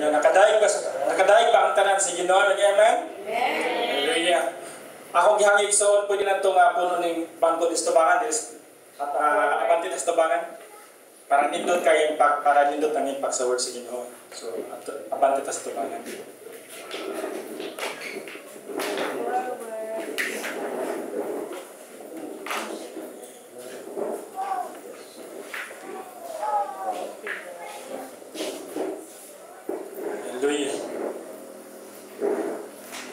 Hallelujah. Nakadaig ba ang tanan si Ginoo? Amen? Hallelujah. Ako gihangig so pwede na ito nga puno ng bangko ng tubangan at abanti ng tubangan para nindot kayo para nindot ang impact sa word si Ginoo. So abanti ng tubangan. Hallelujah.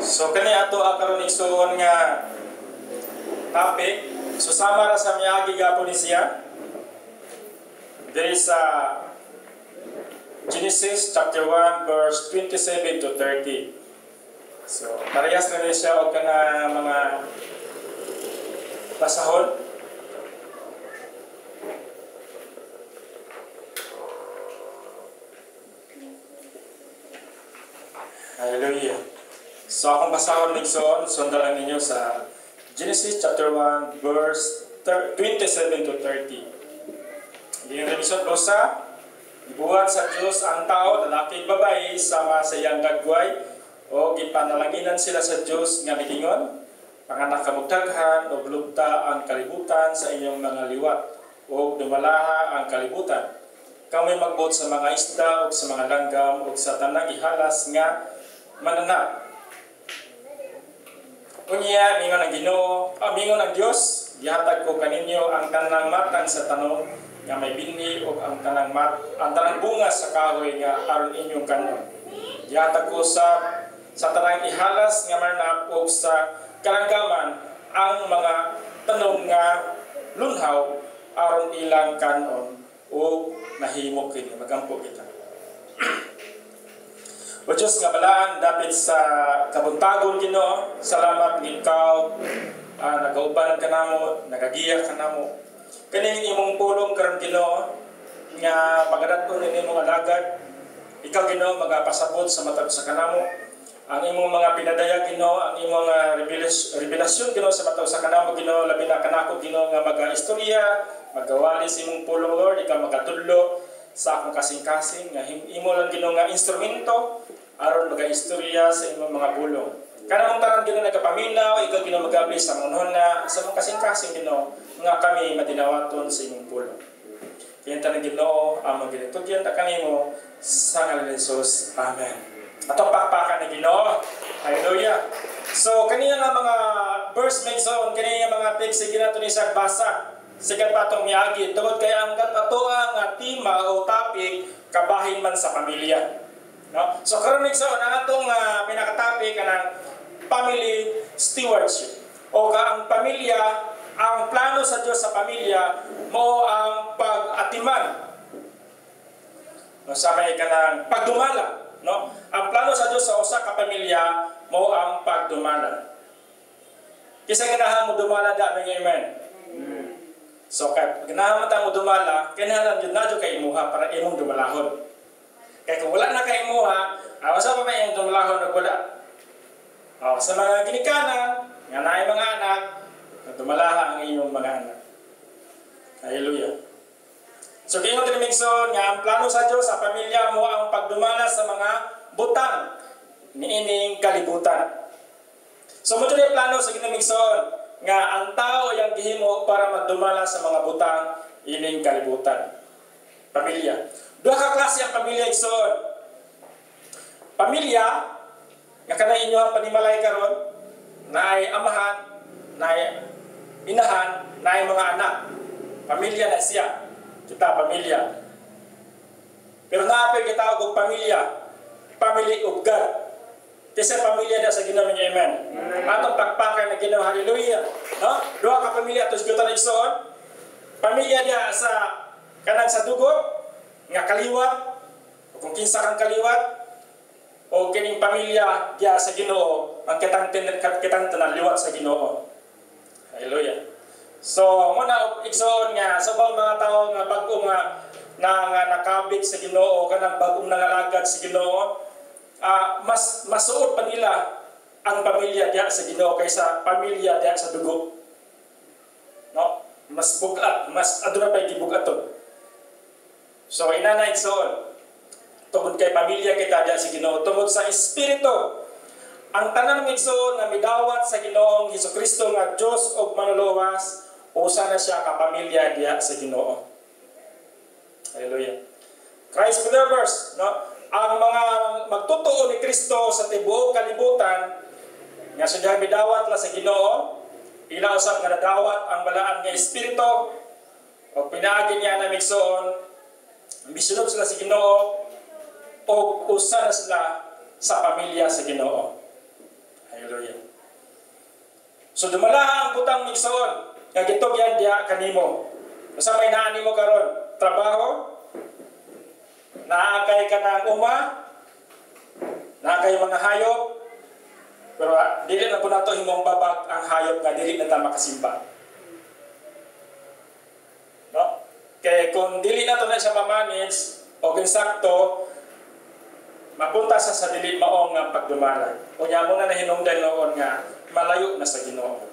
So kani ato karon igsoon nga topic. So sama ra sa miagi gapon ni siya. There is Genesis chapter 1 verse 27 to 30. So parehas na rin siya o kana mga basahon. Hallelujah. So akong basahon ligsoon, sundan ninyo sa Genesis chapter 1 verse 27 to 30. Yung revision dosa, ibuhat sa Diyos ang tao, lalaki babae, sama sa iyang gagway, o gipanalaginan sila sa Diyos nga migingon, panganak kamugdaghan, o lubta ang kalibutan sa inyong mga liwat, o dumalaha ang kalibutan. Kami magbuot sa mga isda, o sa mga langgam, o sa tanang ihalas nga mananap. Unya, mingon ang Ginoo, mingon ang Diyos, gihatag ko kaninyo ang tanang matang sa tanong, nga may bini o ang tanang bunga sa kahoy nga aron inyong kanon. Gihatag ko sa tanang ihalas nga mananap o sa kalanggaman ang mga tanom nga lunhaw aron ilang kanon o nahimo kini magampo kita. O Diyos nga balaan dapit sa kabuntagon Ginoo, salamat ikaw nagauban ka namo, nagagiya ka namo. Kaning imong pulong karon Ginoo nga pagadaton ni imong alagad, ikaw Ginoo magapasabot sa matag sa kanamo. Ang imong mga pinadaya Ginoo, ang imong revelasyon Ginoo sa matag sa kanamo Ginoo, labi na kanako Ginoo nga maga-istorya, magawali sa imong pulong Lord, ikaw magatudlo sa akong kasing-kasing nga imo lang Ginoo nga instrumento aron maga-istorya sa imong mga pulong. Kanang tanan Ginoo nagapaminaw, ikaw Ginoo magabli sa munhon na sa mga kasing-kasing Ginoo nga kami madinawaton sa imong pulong. Kaya tanang Ginoo among ginatugyan ta kanimo sa ngalan ni Jesus. Amen. Ato pakpakan ni Ginoo. Hallelujah. So kaniya nga mga verse mexon, kaniya mga text ginato ni sa basa. Sikat patong miagi tungod kay ang ato ang tema o topic kabahin man sa pamilya. No? So karon mexon ang atong pinaka-topic kanang family stewardship. O ang pamilya, ang plano sa Diyos sa pamilya mo ang pag-atiman. No, sa may kanang pagdumala, no? Ang plano sa Diyos sa usa ka pamilya mo ang pagdumala. Kisa ganahan mo dumala da amen. So kay ganahan mo dumala, kinahanglan jud na jud kay imuha para imong dumalahon. Kay kung wala na kay imuha, asa pa may imong dumalahon ug wala. Sa mga ginikanan, nga naay mga anak, dumalaha ang inyong mga anak. Hallelujah. So, kaya natin migson nga ang plano sa Diyos sa pamilya mo ang pagdumala sa mga butang niining kalibutan. So, mo yung plano sa ginamigson nga ang tao yung gihimo para magdumala sa mga butang ining kalibutan. Pamilya. Duha ka klase ang pamilya igsoon. Pamilya nga kanang inyo ang panimalay karon naay amahan, naay inahan, naay mga anak. Pamilya na siya. Kita pamilya. Pero naapay kita og pamilya. Family of God. Kasi pamilya da sa Ginoo niya, amen. Atong pagpakan na Ginoo, hallelujah. No? Duha ka pamilya atos gyud igsoon. Pamilya dia sa kanang sa dugo nga kaliwat o kung kinsa kang kaliwat o kining pamilya dia sa Ginoo ang kitang liwat sa Ginoo. Hallelujah. So muna igsoon nga sa mga tao nga bag-o nga nakabit sa Ginoo kanang bag-ong nangalagad sa Ginoo, mas masuod pa nila ang pamilya diha sa Ginoo kaysa pamilya diha sa dugo. No? Mas bugat, mas aduna pay gibugaton. So inana igsoon. tungod kay pamilya kita diya sa Ginoo, tungod sa Espiritu. Ang tanan migsoon nga midawat sa Ginoong Hesukristo nga Dios ug manluluwas, usa na siya ka pamilya diya sa Ginoo. Hallelujah. Christ believers, no? Ang mga magtotoo ni Kristo sa tibuok kalibutan nga siya midawat la sa Ginoo, ila usab nga nadawat ang balaan nga Espiritu o pinaagi niya na migsoon, misunod sila sa Ginoo o usa na sila sa pamilya sa Ginoo. Hallelujah. So dumalaha ang butang migsoon nga gitugyan diya kanimo. Usa may naa nimo karon? Trabaho? Naakay ka ng uma? Naakay mga hayop? Pero dili na po nato himong babag ang hayop nga dili na ta makasimba. No? Kaya kung dili na to na siya ma-manage o ginsakto, mapunta sa dili maong nga pagdumala. Unya mo na nahinungdan noon nga malayo na sa Ginoo.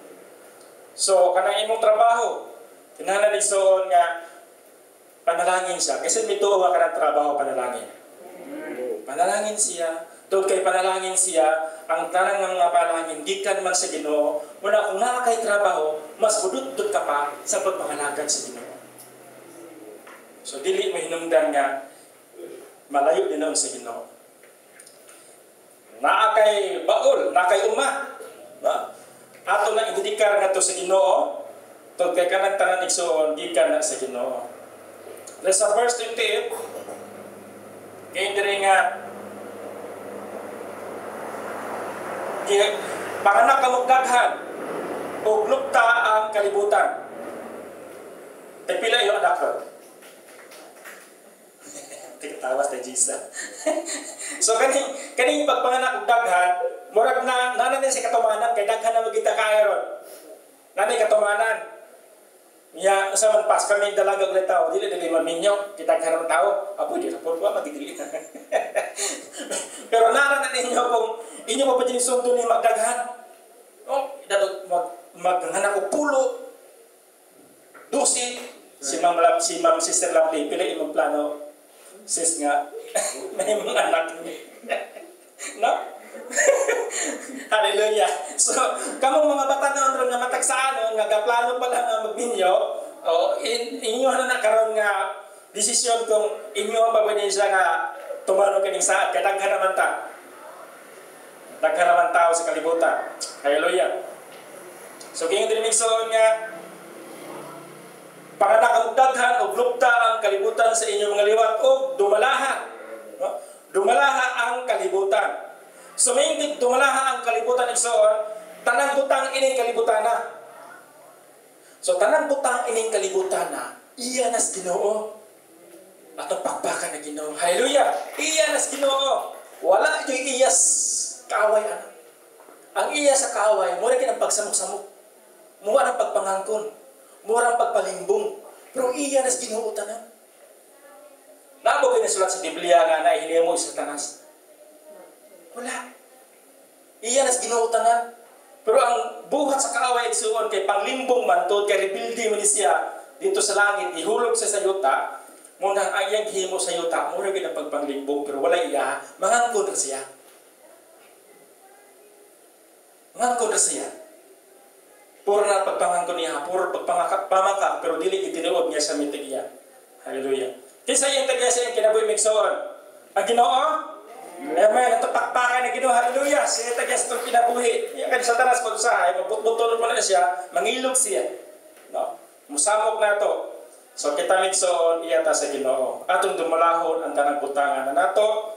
So kanang imong trabaho, kinahanglan igsoon nga panalangin siya. Kasi mituwa ka ng trabaho panalangin. Panalangin siya. Tungod kay panalangin siya, ang tanang nga panalangin, gikan man sa Ginoo. Muna kung nakakay trabaho, mas hudot-dot ka pa sa pagpangalagad sa Ginoo. So dili mo hinungdan nga malayo din noon sa Ginoo. Naakay baol, naakay uma. No? Ato na idedikar nga to sa Ginoo, tungod kay kanang tanan igsoon, gikan na sa Ginoo. There's a verse 28, kaya diri nga, panganak ka magdaghan, o lupta ang kalibutan. Pila yung anak ko. Tigtawas na Jisa. So kaning pagpanganak og daghan, murag na nanan si katumanan kay daghan na magita kaayon. Nanay katumanan. Ya, sa man pas kami dalaga ulit tao, dili man minyo, kita karon tao, apo di ra po magdili. Pero nanan ninyo kung inyo pa din sundo ni magdaghan. Oh, dadog maghanak og pulo. Dusi si Ma'am Sister Lovely, pila imong plano? Sis nga, may mga anak ni. No? Hallelujah. So, kamong mga bata noon nga matagsaan nga gaplano pala nga magbinyo, inyo na karon nga desisyon kung inyo pa ba siya nga tumano kining saad kay daghan naman ta. Daghan naman tao sa kalibutan. Hallelujah. So, kung din migsoon nga panganak ang daghan o lupta ang kalibutan sa inyong mga liwat o dumalaha. No? Dumalaha ang kalibutan. So may dumalaha ang kalibutan igsoon, tanang butang ining kalibutan na. So tanang butang ining kalibutan na, iya nas Ginoo. Atong pakpakan na Ginoo. Hallelujah. Iya nas Ginoo. Wala yung iyas kaaway ana. Ang iya sa kaaway, mura kinang pagsamok-samok. Mura ang pagpangangkon. Mura ang pagpalimbong. Pero iya nas Ginoo tanan. Nabo kay nasulat sa Biblia nga na hinimo sa tanas. Wala. Iya nas Ginoo tanan. Pero ang buhat sa kaaway igsoon kay panglimbong man tod kay rebuildi man siya dito sa langit, ihulog sa yuta. Muna ayang himo sa yuta, mura gid ang pagpanglimbong pero wala iya, mangangkon ra siya. Mangangkon ra siya. Puro na pagpangangkon niya, puro pagpamaka pero dili itinuod niya sa mitig niya. Hallelujah. Kinsa yung tagya sa kinabuhi migsoon? Ang Ginoo? Amen. Ang tapakpakan ng Ginoo. Hallelujah. Siya tagya sa itong kinabuhi. Yan kan sa tanas kung usahay, magbutbutulog mo na siya, mangilog siya. No? Musamok na to. So kita migsoon, iyata sa Ginoo. Atong dumalahon ang tanang butangan na nato.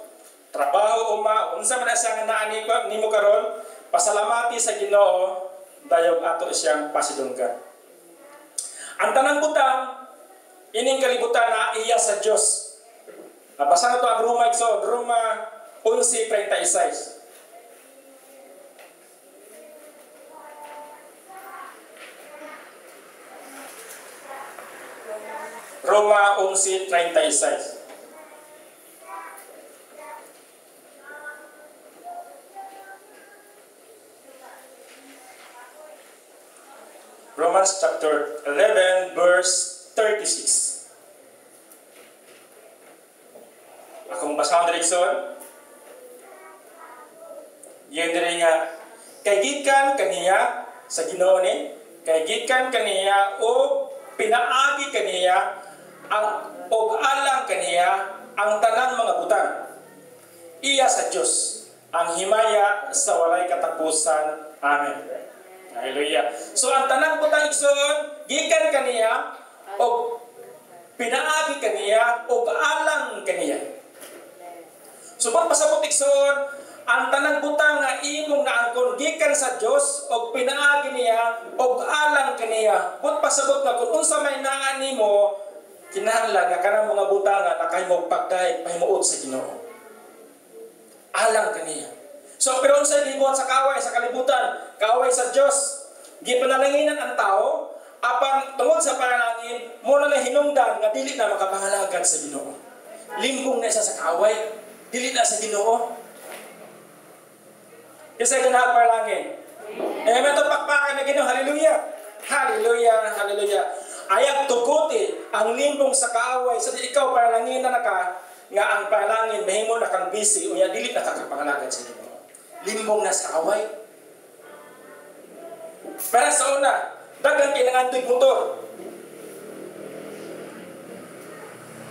Trabaho uma, unsa man siya nga naani ko nimo karon, pasalamati sa Ginoo dayog ato siyang pasidunggan. Ang tanang butang ining kalibutan na iya sa Dios. Basa na to ang Roma igsoon, Roma 11:36. Roma 11:36. Romans chapter 11 verse 36. Akong basahan diri Igsoon? Yun rin nga, kay gikan kaniya sa Ginoo ni, kay gikan kaniya o pinaagi kaniya ang og alang kaniya ang tanang mga butang. Iya sa Dios ang himaya sa walay katapusan. Amen. Hallelujah. So ang tanang butang igsoon, gikan kaniya o pinaagi kaniya o alang kaniya. So pasabot igsoon, ang tanang butang nga imong naangkon gikan sa Dios o pinaagi niya o alang kaniya. But pasabot nga kung unsa may naa nimo, kinahanglan nga kanang mga butang nga nakahimog pagdayeg pahimuot sa Ginoo. Alang kaniya. So pero unsa gibuhat sa kaway sa kalibutan? Kaway sa Dios. Gipanalanginan ang tao apan tungod sa panalangin mo na hinungdan nga dili na makapangalagad sa Ginoo. Limbong na siya sa kaway, dili na sa Ginoo. Kasi ginaparalangin. Amen to pakpakan na Ginoo. Hallelujah. Hallelujah. Hallelujah. Ayag tuguti ang limbong sa kaaway sa ikaw paralangin na naka nga ang panalangin mahimo na kang busy unya dili na kakapangalagad sa Ginoo. Limbong na sa kaaway. Para sa una, daghang kinangandig motor.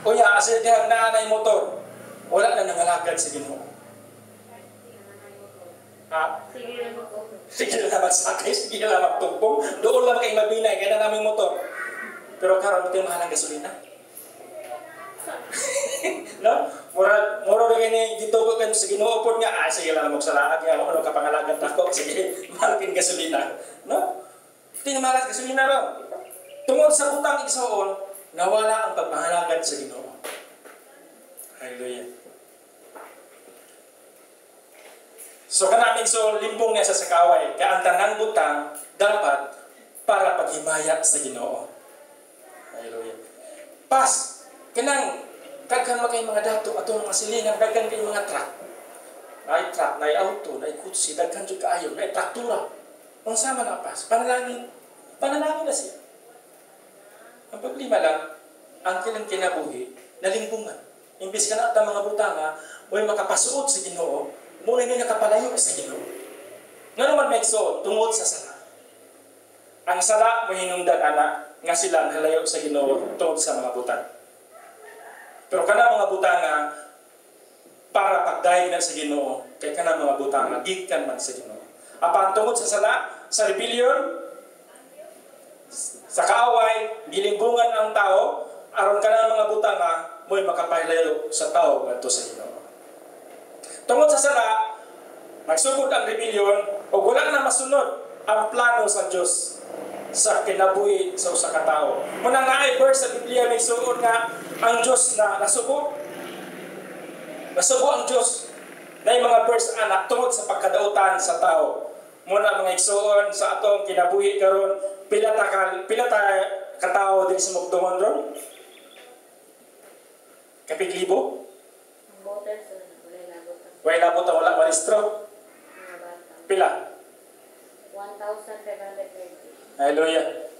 Unya asa dihang naanay motor. Wala na nangalagad sa Ginoo. Sige na magsakay, sige na magtugpong. Doon lang kayo mabinay, kaya na naming motor. Pero karon ito yung mahal ng gasolina. No? Mura na kayo dito ko kayo sa Ginoo po nga, sige lang magsalaag, kaya ano kapangalagan na ko, sige, mahal kin gasolina. No? Ito yung mahal ng gasolina ron. Tungod sa butang igsoon, nawala ang pagpahalagan sa Ginoo. Hallelujah. So kanaming so limbong niya sa sakaway, kaya ang tanang butang dapat para paghimaya sa Ginoo. Hallelujah. Pas, kanang daghan makay mga dato atong mga silingan, daghan kay mga truck. Truck, nay auto, nay kutsi, daghan jud kaayo, nay traktura. Unsa man ang pas? Panalangin na siya. Ang problema lang, ang kilang kinabuhi, nalimbungan. Imbis ka na at mga butanga, mo'y makapasuot sa Ginoo, muna nyo nakapalayo sa Ginoo. Nga naman may so, tungod sa sala. Ang sala, may hinungdan anak, nga sila nalayo sa Ginoo tungod sa mga butang. Pero kana mga butanga, para pagdayeg na sa Ginoo, kay kana mga butanga, gikan man sa Ginoo. Apan tungod sa sala, sa rebellion, sa kaaway, gilimbungan ang tao, aron kana mga butanga, mo'y makapahilayo sa tao ngadto sa Ginoo. Tungod sa sala, nagsugod ang rebellion o wala na masunod ang plano sa Dios sa kinabuhi sa usa ka tawo. Muna nga ay verse sa Biblia may suod nga ang Dios na nasubo. Nasubo ang Dios. Na mga verse anak tungod sa pagkadautan sa tao. Muna mga igsoon sa atong kinabuhi karon pila ta katawo diri sa mugdongon ron? Kapig libo? Wala labot ang wala malistro. Pila? 1,530. Hallelujah.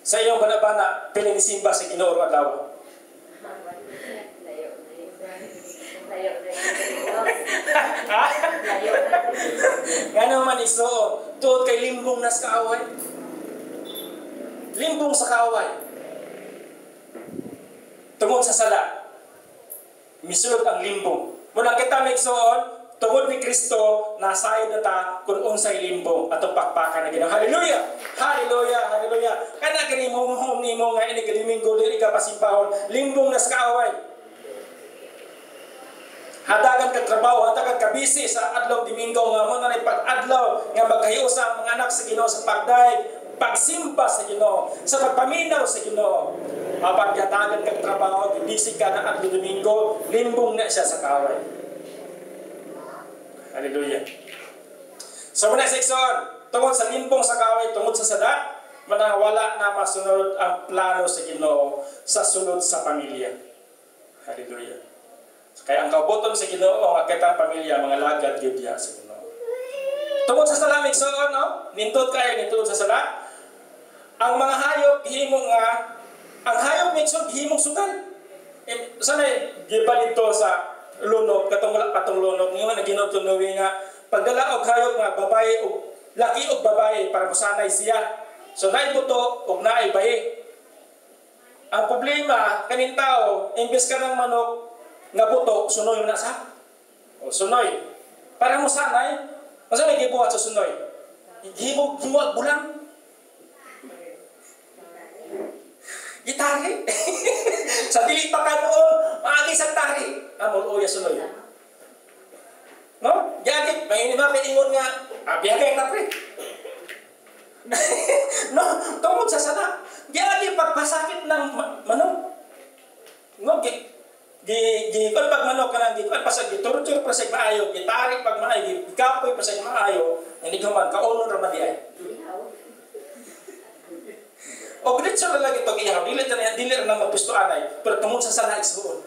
Sa iyong banabana, piling simba sa Ginoo adlaw. Nga naman iso, tuod kay limbong nas kaaway. Limbong sa kaaway. Tungod sa sala. Misulod ang limbong. Muna kita may igsoon, tungod ni Kristo, nasayod na ta kung unsay limbong atong pakpakan na Ginoo. Hallelujah! Hallelujah! Hallelujah! Kana gani mo nimo nga ini Domingo dili ka pasimpahon, limbong nas kaaway. Hadagan ka trabaho, hadagan ka busy sa adlaw Domingo nga mo na pag-adlaw nga magkahiusa ang mga anak sa Ginoo sa pagdayeg, pagsimba sa Ginoo, sa pagpaminaw sa Ginoo. Kapag hadagan ka trabaho, busy ka na adlaw Domingo, limbong na siya sa kaaway. Hallelujah. So muna section, tungod sa limbong sa kaaway, tungod sa sada, manawala na masunod ang plano sa Ginoo sa sunod sa pamilya. Hallelujah. Kaya ang kauboton sa Ginoo ang akitang pamilya, mga lagad gyud diha sa Ginoo. Tungod sa salamig so no, nindot kayo nindot sa sala. Ang mga hayop gihimo nga ang hayop minsan gihimong sugal. Sanay giban dito sa lunok katong wala patong lunok nga naginod-tunoy nga pagdala og hayop nga babae og laki og babae para mosanay siya. So naay buto og naay bayi. Ang problema kaning tao imbes ka ng manok nga buto sunoy na sa o sunoy para mosanay masa may gibuhat sa sunoy himo bulang gitari sa dili pa kanon maagi sa tari amol oya sunoy no gagi may iba ingon nga biyagay na pre no tungod sa sana gagi pagpasakit ng manok no kon pag manok ka nang gikan pasag giturtur pasag maayo gitarik pag maayo gikapoy pasag maayo hindi man kaunon ra man di ay o diretso na lagi itong ihaw, dili na magpustuan ay, pero tungod sa sana igsuon.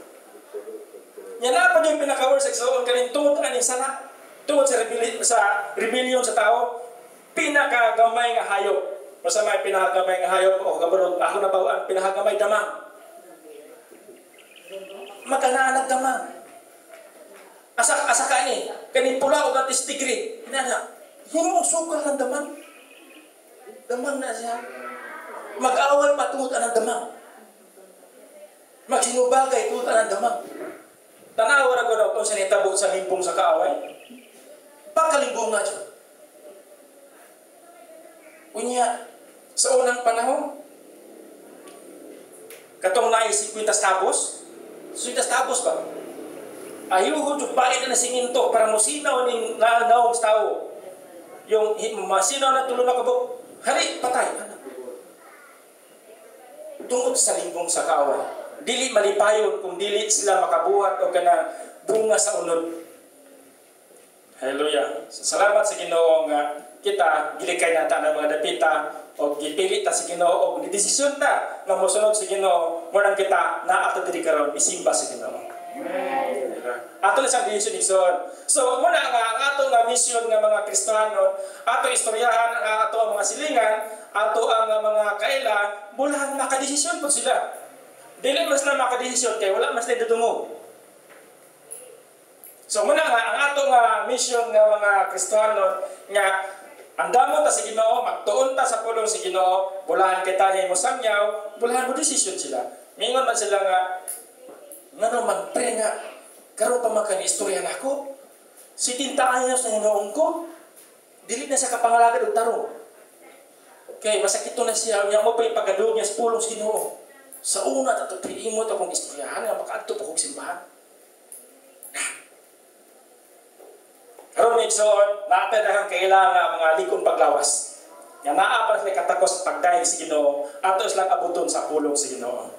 Yan na pa yung pinaka-word sa igsuon, kanin tungod kanin sana, tungod sa rebellion sa tao, pinakagamay nga hayop. Basta may pinakagamay nga hayop, o kabalog, ako na bawaan, pinakagamay damang. Magkanaan damang. Asa ka ni, kanin pula o gatis tigri, hinana, yung sukal ng damang. Damang na siya. Mag-away pa tungod anang damang. Magsinubagay tungod anang damang. Tanawa na ko daw kung saan itabo sa limpong sa kaaway. Pagkalimbong nga siya. Unya, sa unang panahon, katong nais 50 tabos, 50 tabos ba? Ayuhod yung bait na siminto para musinaw ng naong tao. Yung masinaw na tulo na kabok, hari, patay. Tungod sa limbong sa kaaway. Dili malipayon kung dili sila makabuhat o kanang bunga sa unod. Hallelujah. Salamat sa Ginoo nga kita gilikay nata ng mga dapita o gipili ta sa Ginoo o gidesisyon ta nga mosunod sa Ginoo mo nang kita naato diri karon isimba sa Ginoo. Amen. Ato lang sang desisyon igsoon. So mo na nga ang ato nga mission nga mga Kristiyano, ato istoryahan ang ato mga silingan, ato ang mga kaila, bulan makadesisyon po sila. Dili mas na makadesisyon kay wala mas na dudungog. So muna nga ang ato nga mission nga mga Kristiyano nga andamo ta sa Ginoo, magtuon ta sa pulong sa Ginoo, bulahan kita nga mo samyaw, bulahan mo desisyon sila. Mingon man sila nga ngano man pre nga karon pa man istorya nako. 70 anyos na hinoong ko. Dili na sa kapangalagad og tarong. Okay, masakit na siya. Unya mo pa ipagadog niya sa pulong sa Ginoo. Sa una, tato pilimot akong istoryahan nga makaadto pa kong simbahan. Karon igsoon, natin ang kailangan mga likong paglawas. Nga naa pa sila katakos sa pagdayeg sa Ginoo, ato silang abuton sa pulong sa Ginoo.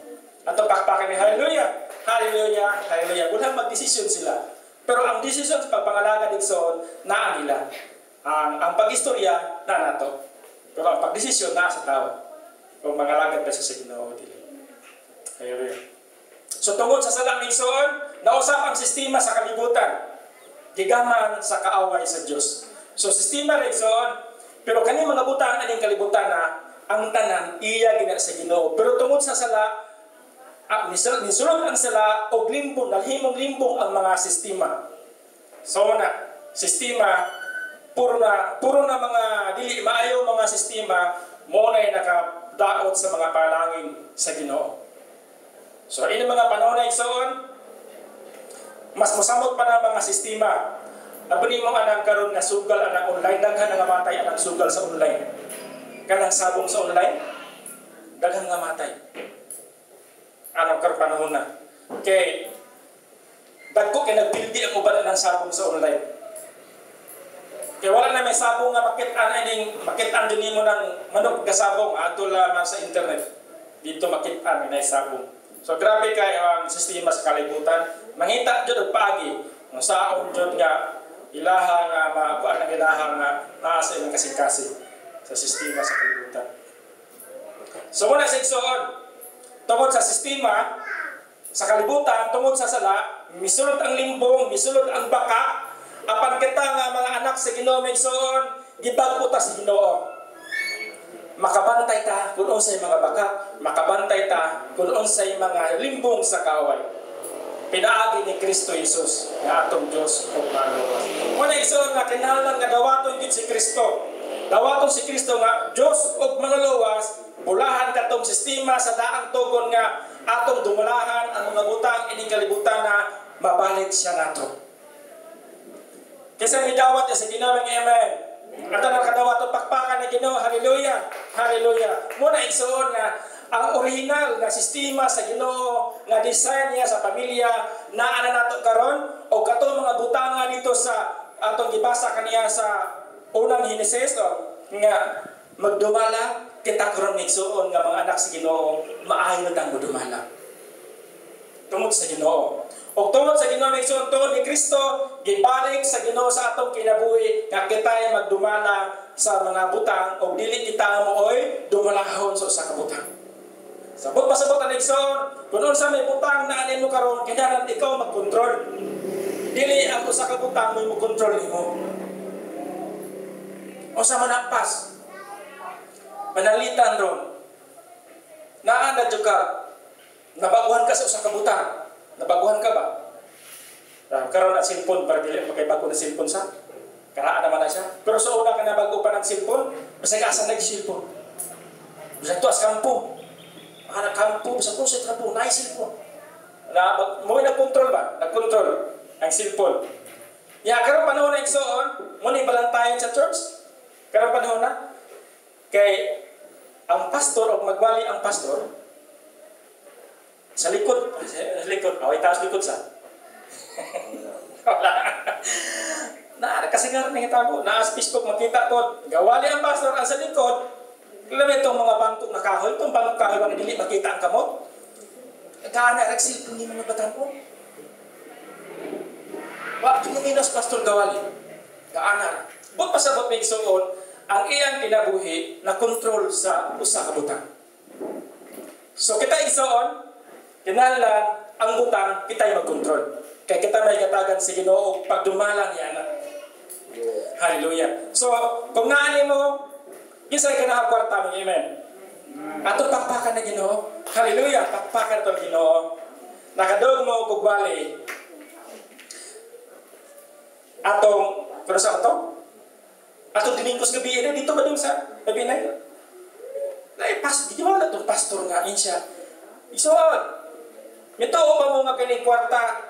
Ato pakpakan ni hallelujah. Hallelujah, hallelujah. Walang magdesisyon sila. Pero ang desisyon sa pagpangalaga igsoon, naa nila. Ang pag-istorya, na nato. Pero ang pagdesisyon na sa tao. Kung mangalagad ba siya sa Ginoo dili. Hallelujah. So tungod sa salang igsoon, nausap ang sistema sa kalibutan. Gigaman sa kaaway sa Dios. So sistema igsoon, pero kani mga butang aning kalibutan na ang tanan iya gina sa Ginoo. Pero tungod sa sala, nisulod ang sala og limbong, nalhimong limbong ang mga sistema. So na sistema puro na mga dili maayo mga sistema mo na nakadaot sa mga palangin sa Ginoo. So ini mga panahon na igsoon, mas mosamot pa na mga sistema. Nabuni mo anang karon nga sugal anang online, daghan nga matay anang sugal sa online. Kanang sabong sa online, daghan nga matay. Anong karon panahon na. Okay, dagko kay nagpildi ang uban ng sabong sa online. Kaya wala na may sabong nga makitaan din mo ng manok kasabong ato lamang sa internet. Dito makitaan na sabong. So grabe kay ang sistema sa kalibutan. Mangita jud og paagi ang saon jud nga ilaha nga makuan ang ilaha nga naa sa imong kasing-kasing sa sistema sa kalibutan. So muna sa igsoon, tungod sa sistema sa kalibutan, tungod sa sala, misulod ang limbong, misulod ang baka, apan kita nga mga anak sa Ginoo igsoon, gibag-o ta sa Ginoo. Makabantay ta kung unsay mga baka, makabantay ta kung unsay mga limbong sa kaaway. pinaagi ni Kristo Jesus nga atong Dios ug manluwas. Muna igsoon nga kinahanglan nga dawaton gid si Kristo. Dawaton si Kristo nga Dios ug manluwas, bulahan katong sistema sa daang tugon nga atong dumalahan ang mga butang ining kalibutan na mabalik siya nato. Kaysa midawat sa Ginoo, amen. At ang nakadawat pakpakan na Ginoo, hallelujah, hallelujah. Muna igsoon nga ang original nga sistema sa Ginoo nga design niya sa pamilya na ana nato karon o kato mga butanga dito sa atong gibasa kaniya sa unang Henesis nga magdumala kita karon igsoon nga mga anak sa Ginoo maayo na tang dumala. Tungod sa Ginoo. O tungod sa Ginoo igsoon tungod ni Kristo gibalik sa Ginoo sa atong kinabuhi nga kita ay magdumala sa mga butang o dili kita mooy dumalahon sa usa ka butang. Sabot pasabot ang igsoon kun unsa may butang na anin mo karon kinahanglan ikaw magkontrol. Dili ang usa ka butang mo kontrol nimo. O sa manapas panalitan ron naa na jud ka nabaguhan ka sa usa ka butang. Nabaguhan ka ba? Karon na cellphone para dili makaibago na cellphone sa. Karaan naman na siya. Pero sa una ka nabago pa ng cellphone, basta ka asa nag-cellphone. Basta to as kampo. Anak kampo, basta to sa kampo, na cellphone. Mo nag-control ba? Nag-control ang cellphone. Karon panahon na igsoon, mo ni balantayan sa church. Karon panahon na kay ang pastor o magwali ang pastor sa likod, away taas likod sa. Wala. Kasi nga rin nangitabo, naas Facebook makita ko, gawali ang pastor ang sa likod, alam itong mga bangkok na kahoy, itong bangkok kahoy bang dili makita ang kamot. Kaana, nagsilpon ni mga batang ko. Bakit luminas pastor gawali? Kaana. Ba't pasabot may igsoon, ang iyang kinabuhi na kontrol sa usa ka butang. So kita igsoon, kinahanglan ang butang kita ay magkontrol. Kaya kita may katagan si Ginoo pagdumala niya na. Hallelujah. So, kung naani mo, kisay ka na kwarta mo, amen. Atong pakpakan na Ginoo. Hallelujah. Pakpakan ito Ginoo. Nakadog mo kugbali. Atong, kano sa ito? Atong diningkos gabi na dito ba dun sa gabi na ito? Di mo na itong pastor nga siya. Isoon. Ito ba mo nga kining kwarta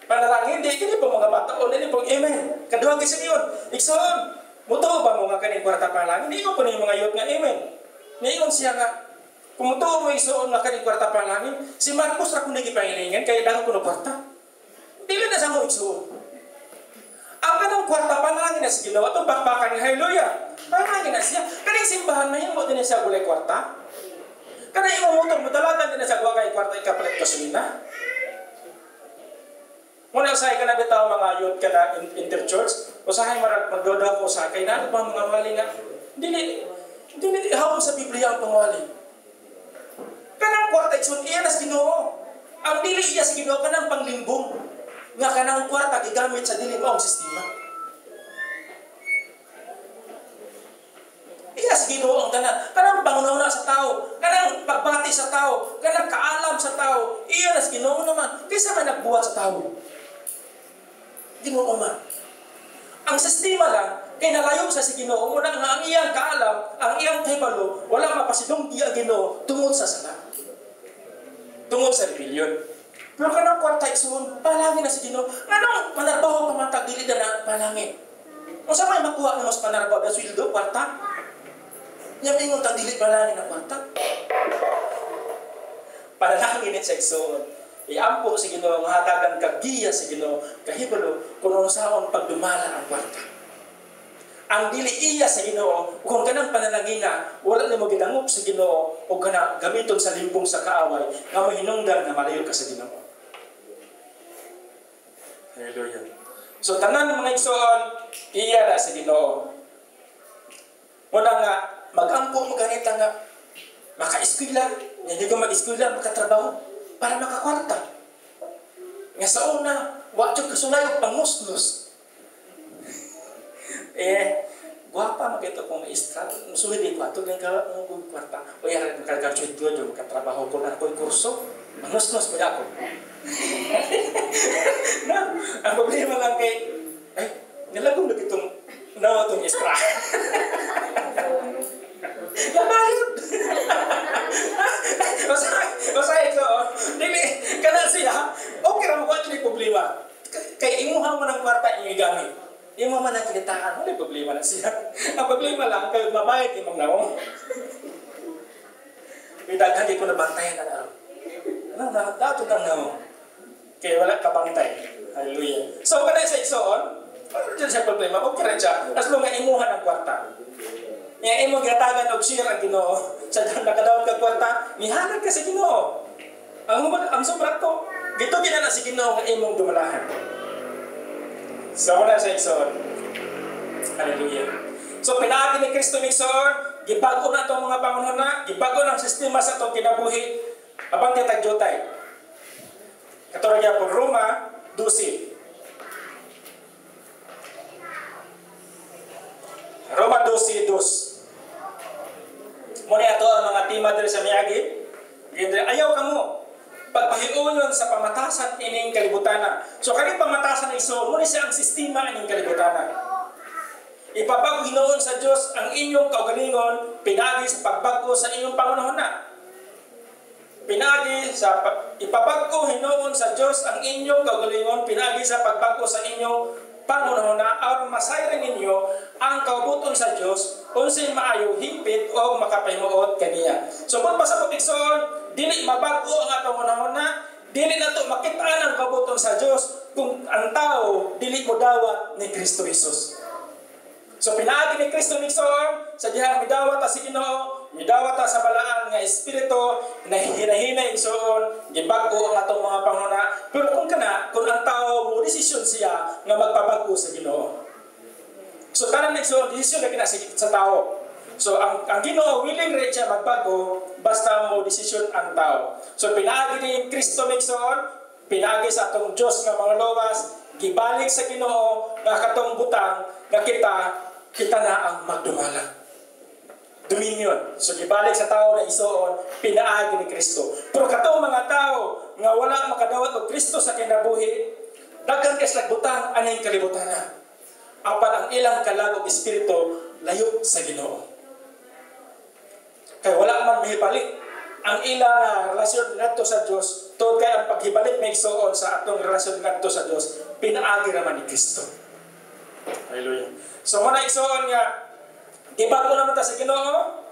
panalangin, hindi kini po mga bata o nini pong amen. Kaduhang kasi yun. Iksoon, muto ba mo nga kining kwarta panalangin, hindi ko po yung mga yot nga amen. Ngayon siya nga, kung muto mo iksoon nga kining kwarta panalangin, si Marcos ra kung nagipangilingan, kaya lang ko na kwarta. Dili na sa mo iksoon. Ang kanang kwarta panalangin na si Ginoo, itong bakbakan ni hallelujah. Panalangin na siya. Kaning simbahan na yun, mo din siya gulay kwarta. Kana imo motor mo dalagan din sa kay kwarta ikapalit gasolina. Muna usahay ka na bitaw mga youth ka na interchurch, usahay marag magdodo ko sa kay na ba mga wali nga. Dili hawon sa Biblia ang pangwali. Kanang kwarta igsoon iya nas Ginoo. Ang dili iya sa Ginoo kanang panglimbong. Nga kanang kwarta gigamit sa dili maong sistema. Iya sa Ginoo ang tanan. Kanang pangunauna sa tao, kanang pagbati sa tao, kanang kaalam sa tao. Iya nas Ginoo naman. Kaysa man nagbuhat sa tao. Ginoo man. Ang sistema lang kay nalayo sa si Ginoo mo nga ang iyang kaalam, ang iyang kahibalo, wala mapasidong iya Ginoo tungod sa sala. Tungod sa rebellion. Pero kanang kwarta igsoon, palangin na si Ginoo. Anong manarbaho pamantag dili na palangin? Unsa may makuha na mas panarbaho da sweldo kwarta? Nya mingon tang dili palangin na kwarta. Panalangin sa igsoon. Iampo si Ginoo nga hatagan kagiya si Ginoo kahibalo kuno saon pagdumala ang kwarta. Ang dili iya sa Ginoo kung kanang panalangina wala nimo gidangop sa Ginoo o kana gamiton sa limpong sa kaaway nga mahinungdan na malayo ka sa Ginoo. Hallelujah. So tanan ng mga igsoon iya na sa Ginoo. Muna nga magampo mo ganita nga maka-eskwela, hindi ko mag-eskwela, makatrabaho para makakwarta. Nga sa una, wajud kasulay o panguslos. Guwapa makita kong maestra, sulit ko, ito lang ka kwarta. O yan, makagraduate ko, makatrabaho ko na ako'y kurso. manusnos po ako. Na, ang problema lang kay, ay, nilagong na itong nawa itong extra. Labayot! Masaya ito, dili, kanan siya, okay ra mo ko ito problema. Kay imuha mo ng kwarta yung igamit. Imuha mo ng kinitaan, wala problema na siya. Ang problema lang, kayo mabayad imong nawong. May daghan di ko nabantayan na araw. Ano, dato kang nawong. Kaya wala ka bantay. Hallelujah. So, kanay sa igsoon, ano dyan siya problema? Okay rin siya. As long nga imuha ng kwarta. Nga imong gatagan og share ang Ginoo. Sa nakadawat ka kwarta, mihanag ka sa Ginoo. Ang sobra to, gito ginana si Ginoo nga imong dumalahan. So, wala sa igsoon. Hallelujah. So, pinaagi ni Kristo igsoon, gibago na itong mga pangunahuna, gibago ng sistema sa itong kinabuhi, abang titagjotay. Katulad niya po, Roma 12. Roma 12:2. Muna ito ang mga tima dito sa miyagi. Ayaw ka mo. Pagpahiuyon sa pamatasan ining kalibutana. So, kaning pamatasan na iso, muna siya ang sistema ining kalibutana. Ipabago hinoon sa Diyos ang inyong kaugalingon, pinagi sa pagbago sa inyong pangunahuna. Ipabago hinoon sa Diyos ang inyong kaugalingon, pinagi sa pagbago sa inyong pangunahuna, aron masayran ninyo ang kaubuton sa Diyos, unsay maayo higpit o makapahimuot kaniya. So, kung pasabot ikson, dili mabago ang atong pangunahuna, dili na to makitaan ang kaubuton sa Diyos kung ang tao dili mo dawat ni Kristo Jesus. So, pinaagi ni Kristo Nixon, sa dihang midawat si Ginoo, midawat sa balaan nga espiritu, na hinahinay Nixon, gibago ang atong mga panghuna. Pero kung ang tao mo, desisyon siya nga magpabago sa Ginoo. So, tanang Nixon, desisyon na kinasig sa tao. So, ang Ginoo, willing rin siya magbago, basta mo desisyon ang tao. So, pinaagi ni Kristo Nixon, pinaagi sa atong Diyos nga mga lawas, gibalik sa Ginoo, nga katong butang, nga kita na ang magdumala. Dominion. So, gibalik sa tao na isoon, pinaagi ni Kristo. Pero katong mga tao nga wala makadawat og Kristo sa kinabuhi, daghan kas nagbutang aning kalibutana. Apan ang ilang kalagog espiritu layo sa Ginoo. Kaya wala man mahibalik ang ilang relasyon ngadto sa Dios, tungod kay ang paghibalik may isoon sa atong relasyon ngadto sa Dios, pinaagi raman ni Kristo. Hallelujah. So, muna igsoon nga, gibago naman ta sa Ginoo.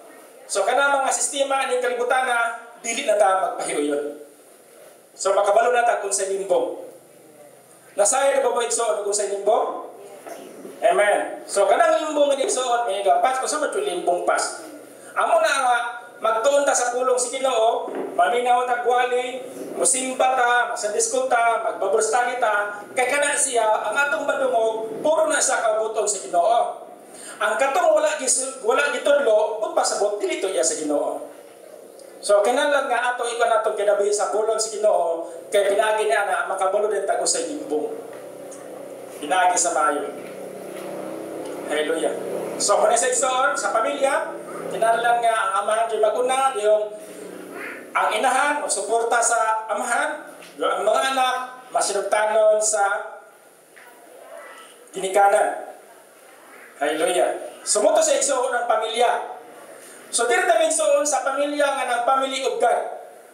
So, kana mga sistema aning kalibutana, dili na ta magpahiuyon. So, makabalo na ta kung sa limbong. Nasaya na ba mo igsoon kung sa limbong? Amen. So, kanang limbong nga igsoon, may gapas, kung sa matyo limbong pas. Amo na nga, magtuon ta sa pulong si Ginoo, maminaw ta gwali, musimba ta, masandiskot ta, magbabustani ta, kay kana siya ang atong badungog, puro na sa kabuton sa Ginoo. Ang katong wala gitudlo, pud pasabot dili to iya sa Ginoo. So kinahanglan nga ato ikaw natong kinabuhi sa pulong si Ginoo, kay pinagi niya na makabalo din tago sa limbong. Pinagi sa mayo. Hallelujah. So muna sa igsoon, sa pamilya, kinahanglan nga ang amahan di maguna, yung ang inahan, suporta sa amahan, yung ang mga anak, masinugtanon sa ginikanan. Hallelujah. Sumuto sa igsoon ng pamilya. So, dito na igsoon sa pamilya nga ng Family of God.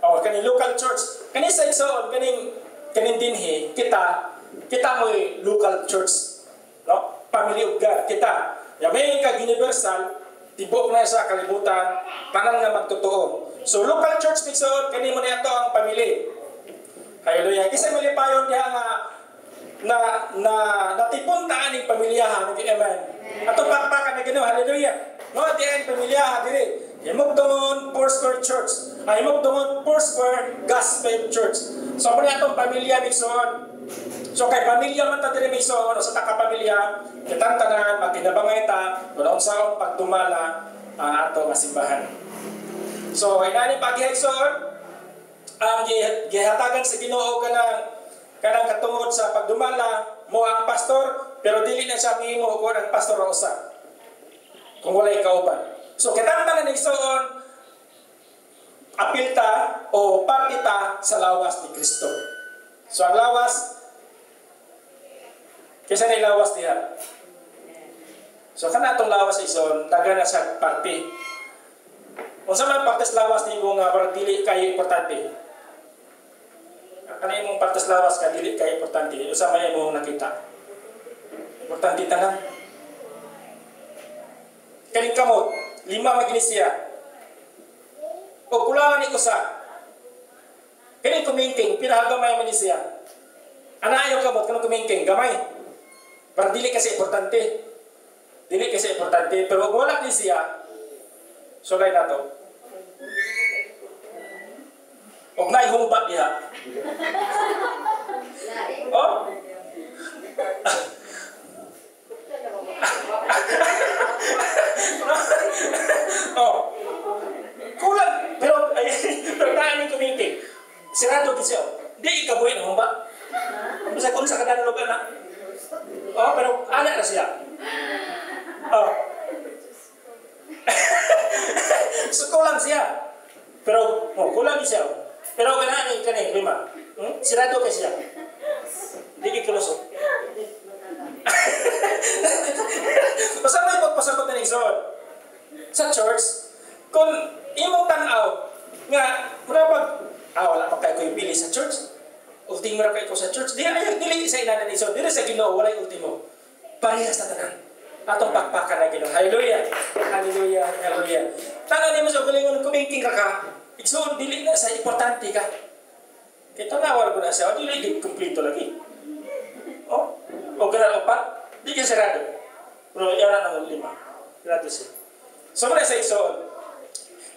O, kaning local church. Kaning sa igsoon, kaning dinhi, kita mo local church. No? Family of God, kita. May kag-universal, tibok na sa kalibutan, tanan nga magtotoo. So, local church igsoon, kaning mo na ito ang pamilya. Hallelujah. Kasi malipayon diha nga natipon ta aning pamilyahan. Amen. Ato pakpakan na Ginoo. Hallelujah. No, di ang pamilyahan diri. Himugdungon Foursquare Church. Himugdungon Foursquare Gospel Church. So mo atong pamilya migsoon. So kay pamilya man ta diri migsoon sa taka pamilya, kitang tanan magkinabangay ta kuno unsaon pagdumala ang ato nga simbahan. So inani paghigsoon ang gihatagan sa Ginoo kanang katungod sa pagdumala mo ang pastor, pero dili na siya mihimo ko ang pastor usa. Kung wala kauban. So kitang tanan igsoon, apilta o partita sa lawas ni Kristo. So ang lawas, kaysa na lawas niya. So kana itong lawas ison, taga na sa party. Kung sa mga partes lawas ni mo nga, parang dili kayo importante. Kana imong partes lawas ka, dili kayo importante. Usa may imong nakita. Importante tanan. Kaning kamot, 5 maginis siya. O kulangan ni usa. Kaning kumingking, pinahagamay man ni siya. Anayo kamot, kanang kumingking, gamay. Para dili kasi importante. Dili kasi importante. Pero kung wala ni siya, sugay na to. Huwag na ihumbat niya. Oh? Oh. Kulang. Pero tayo yung kumingking. Sirado din siya. Di ikabuhin ang humba. Basta kung sa kadang lugar na. Oh, pero anak na siya. Oh. So kulang siya. Pero kulang siya. Pero kanani 5. Sirado ka siya. Di ikalusok. Basta may pagpasabot na nagsoon. Sa church, kung imong tanaw nga, wala pa kayo ko ibili sa church. Ultimo ra kayo ko sa church. Dili sa inana ni Ison. Dili sa Ginoo, wala yung ultimo. Parehas na tanan. Atong pakpakan na Ginoo. Hallelujah. Hallelujah. Hallelujah. Tanan ni mo sa galingon kumingking ka. Igsoon, dili na sa importante ka. Kaya tanawar ko na siya. Dili di kumplito lagi. O ganun pa. Di ka sarado. Pero yan na ng 5. Sarado siya. So muna sa igsoon.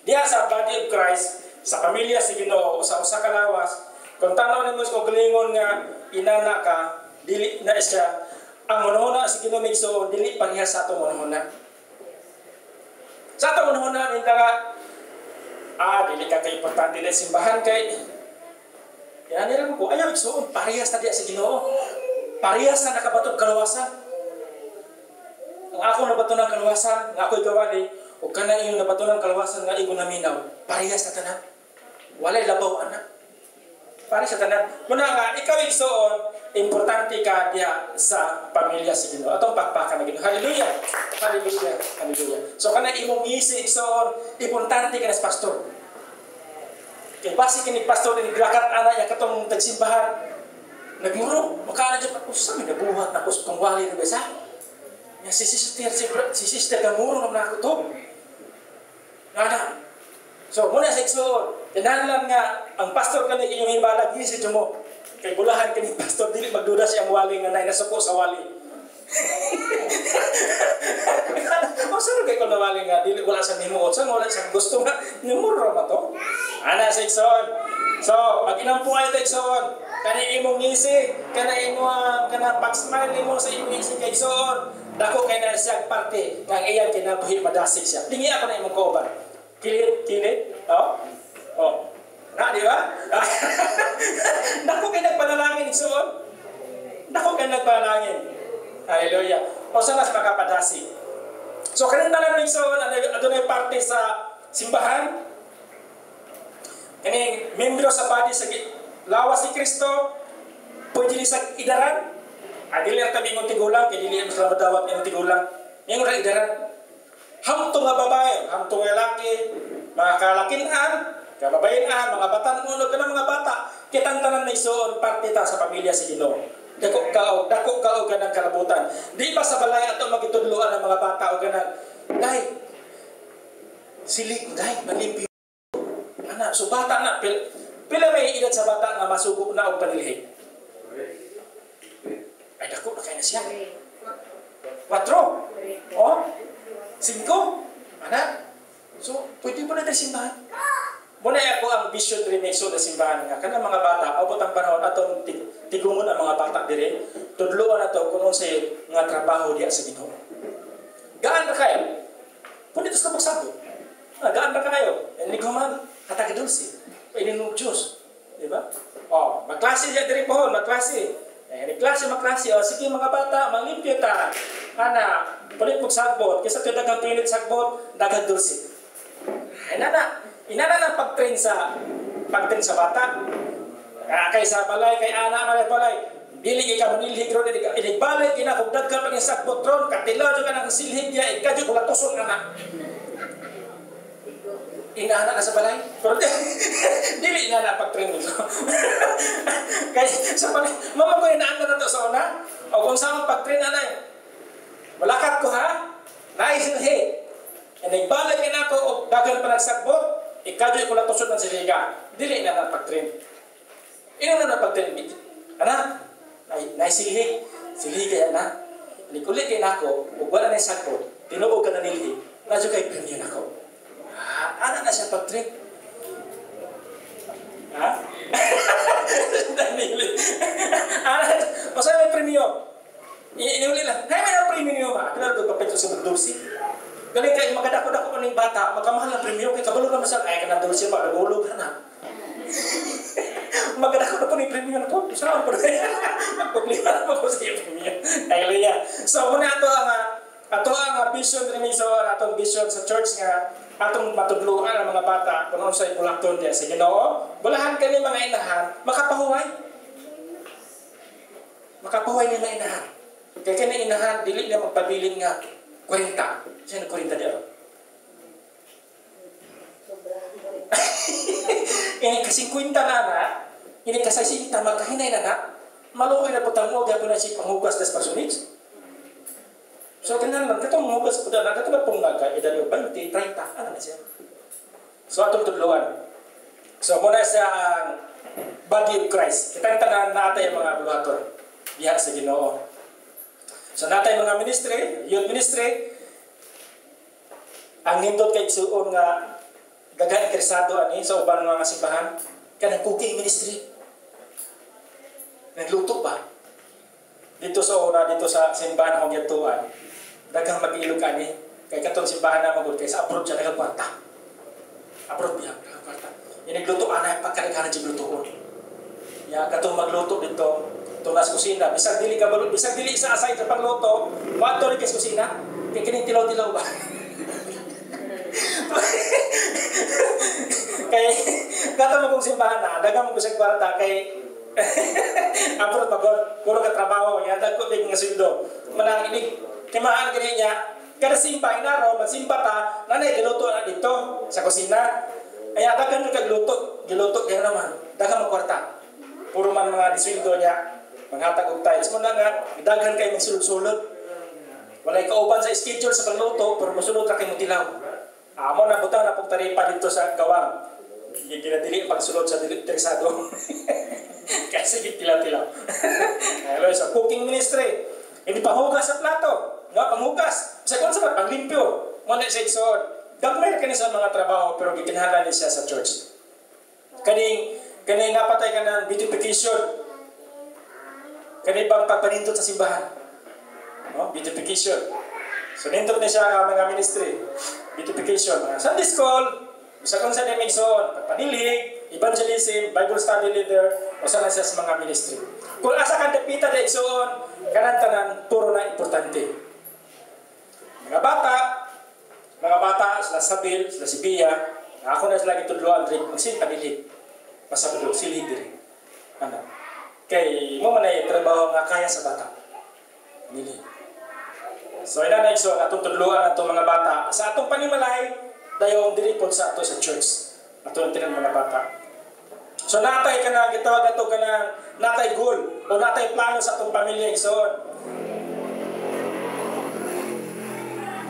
Diya sa body of Christ, sa pamilya si Ginoo, sa usa ka lawas, kung tanaw na mo sa galingon nga inana ka, dili na siya, ang munahuna si Ginoo may igsoon, dili parehas sa atong munahuna. Sa atong munahuna, minta ka, dili ka kay importante na simbahan kay, yan nila ko, ayaw igsoon, parehas na diya si Ginoo. Parehas na nakabatog kalawasan. Ang ako nabato ng kalawasan, nga ako'y gawali, o ka na iyong nabato ng kalawasan nga iyong naminaw, parehas na tanan. Walay labaw, anak. Parehas na tanan. Muna nga, ikaw igsoon, importante ka diya sa pamilya si Ginoo. Atong pakpakan na Ginoo. Hallelujah! Hallelujah! Hallelujah! So ka na imong ngisi igsoon, importante ka na sa pastor. Kaya basi kinig pastor, naglakat anak niya katong tagsimbahan, nagmuro, makala dyan pa, saan may nabuhat na kung wali na besa? Si sister ka muro naman ako to. Nana. So, muna sa igsoon, tinahalan nga, ang pastor ka na inyong himbalag, gisid mo. Kay bulahan ka ni pastor, dili magduda siyang wali nga na nasuko sa wali. Saan kayo kung nawali nga, dili wala sa nimuot, saan wala sa gusto nga, nimuro naman to. Ana sa igsoon. So, mag-inampo kayo ito igsoon. Kani imong ngisi, kani imong pag-smile mo sa imong ngisi kay igsoon. Dako kay na siya parte, kang iyan kinabuhi madasig siya. Tingi ako na imong kauban. Kilit. Oh. Na, di ba? Dako kay nagpanalangin igsoon. Dako kay nagpanalangin. Hallelujah. O saan nas makapadasig. So, kanang talang igsoon, adunay parte sa simbahan. Kani membro sa body sa lawas ni Kristo, pwede ni sa idaran. Dili ang tabi ng tigulang, kaya dili ang sila madawat ng tigulang. Yung ra idaran. Hamtong nga babae, hamtong nga laki, mga kalakinan, kababayan, mga batan, unog ka ng mga bata, kitantanan na isuon, parte ta sa pamilya si Ginoo. Dako ka o ganang kalabutan. Di ba sa balay ato magitudluan ng mga bata o ganang, dahil, silik, dahil, malimpyo. So bata na, pila may edad sa bata nga masugo na o panilhi? Ay dako na kayo na siya. 4. 5. Anak. So, pwede mo na tayo simbahan. Muna ako ang vision remexo na simbahan nga. Kanang mga bata, abot ang panahon atong tigungon ang mga bata dire. Tudluan na to kung sa nga trabaho diya sa Ginoo. Gaan na kayo? Pwede ito sa pagsagot. Gaan na kayo? Niguman. Katagidulsi. Pwede nung Diyos. Diba? Magklase diya diri po. Magklase. Magklase. Sige mga bata, malimpyo ta. Palit mo sagbot. Kesa ito dagang pilit sagbot, dagang dulsi. Ay nana. Inana na pag-train sa bata. Kay sa balay, kay anak balay. Dili ka manilhig ron, inigbalik, inakugdag ka pag isakbot ron, katila ka ng silhig niya, ikadyo kung latuson anak. Inaanak na sa balay. Pero dili inaanak pag-train nito. Kaya sa balay, mama ko inaanak na ito sa una. O kung saan pag-train na malakat ko ha, naisilhig. Inigbalik na ako, o dagan pa nagsakbot, ikadyo kung latuson ng silhiga. Dili inaanak pag-train. Ino na pag-train. Anak, naisilhig. Silhig kaya na. Likulit kayo na ako, o wala na yung sakbot, tinuog ka na nilhig, nadyo kayo premium ako. Anak na siya pag-trip. Ha? Danili. Anak, masaya may premium. Iniuli lang. Hay, may na premium ha. Kailan ito papito sa dulce. Galing kayo, magkadako-dako pa ng bata, magkamahal ng premium, kaya kabalo naman siya, ay ka na dulce, magulog ka na. Magkadako na po ng premium po. Saan po na yan? Magpaplima na po sa premium. Hallelujah. So, muna ito ang vision rin atong vision sa church nga atong matudluan ang mga bata kung ano sa ibulakton niya sa Ginoo. Bulahan kani mga inahan makapahuway ni mga inahan. Kaya kani inahan dili na magpabilin nga 40. Siya na 40 diya. Ini kasi 50 na ini kasi 60 magkahinay na maluoy na putang mo gyapon na si panghugas des personage. So, ganyan lang. Katong mugas po na. Katong pong edad yung 20, 30. Ano na siya? So, atong tudluan. So, muna sa body of Christ. Kita tanan natin yung mga bulator. Diha sa Ginoo. So, natin mga ministry, youth ministry, ang nindot kay Igsuon nga daghang interesado ani sa uban mga simbahan, kanang cooking ministry. Nagluto ba? Dito sa simbahan akong yatuan. Dagang mag-ilog ani kay katong simbahan na magud kay sa abroad siya nagkwarta. Abroad biya nagkwarta. Inigluto ana pagkadaghanan di lutuon. Ya katong magluto dito tunas kusina bisag dili ka balot bisag dili sa aside sa pagluto, maadto rin kay kusina kay kining tilaw-tilaw ba. Kay katong magong simbahan na dagang mo bisag kwarta kay abroad magod puro ka trabaho ya dagko big nga sweldo. Manang inig kimaan gani niya, kada simba inaro, magsimba ta, nanay giluto na dito sa kusina. Ay dagan yung giluto kaya naman, dagan magkwarta. Puro man mga disweldo niya, manghatag og tiles mo na nga, daghan kay magsulod-sulod. Walay kauban sa schedule sa pagluto, pero mosulod ra kay mo tilaw. Amo na butang na pong taripa dito sa gawang. Ginadili pagsulod sa interesado. Kasi gitilaw-tilaw. Hello, sa cooking ministry. Hindi panghugas sa plato. Nga, panghugas. Sa kung sa panglimpyo. Muna sa igsoon. Dagmay ka sa mga trabaho, pero gikinhalan niya siya sa church. Kaning napatay ka ng beautification. Kaning bang pagpanindot sa simbahan. No? Beautification. So, nindot na siya mga ministry. Beautification. Sunday school. Bisa kung sa demigsoon. Pagpanilig, evangelism, Bible study leader, o sana siya sa mga ministry. Kung asa kang depita na igsoon, kanan-tanan, puro na importante. Mga bata, sila Sabil, sila si Bia, ako na sila itudloan rin, magsin panilig. Pasabilo, silid rin. Ano? Kay mo man ay trabaho nga kaya sa bata. Panilig. So, ina na igsoon, atong tudloan atong mga bata. Sa atong panimalay, dayon diripon sa ato sa church. Atong tinan mga bata. So natay ka na, gitawag ato ka na natay goal o natay plano sa atong pamilya igsoon.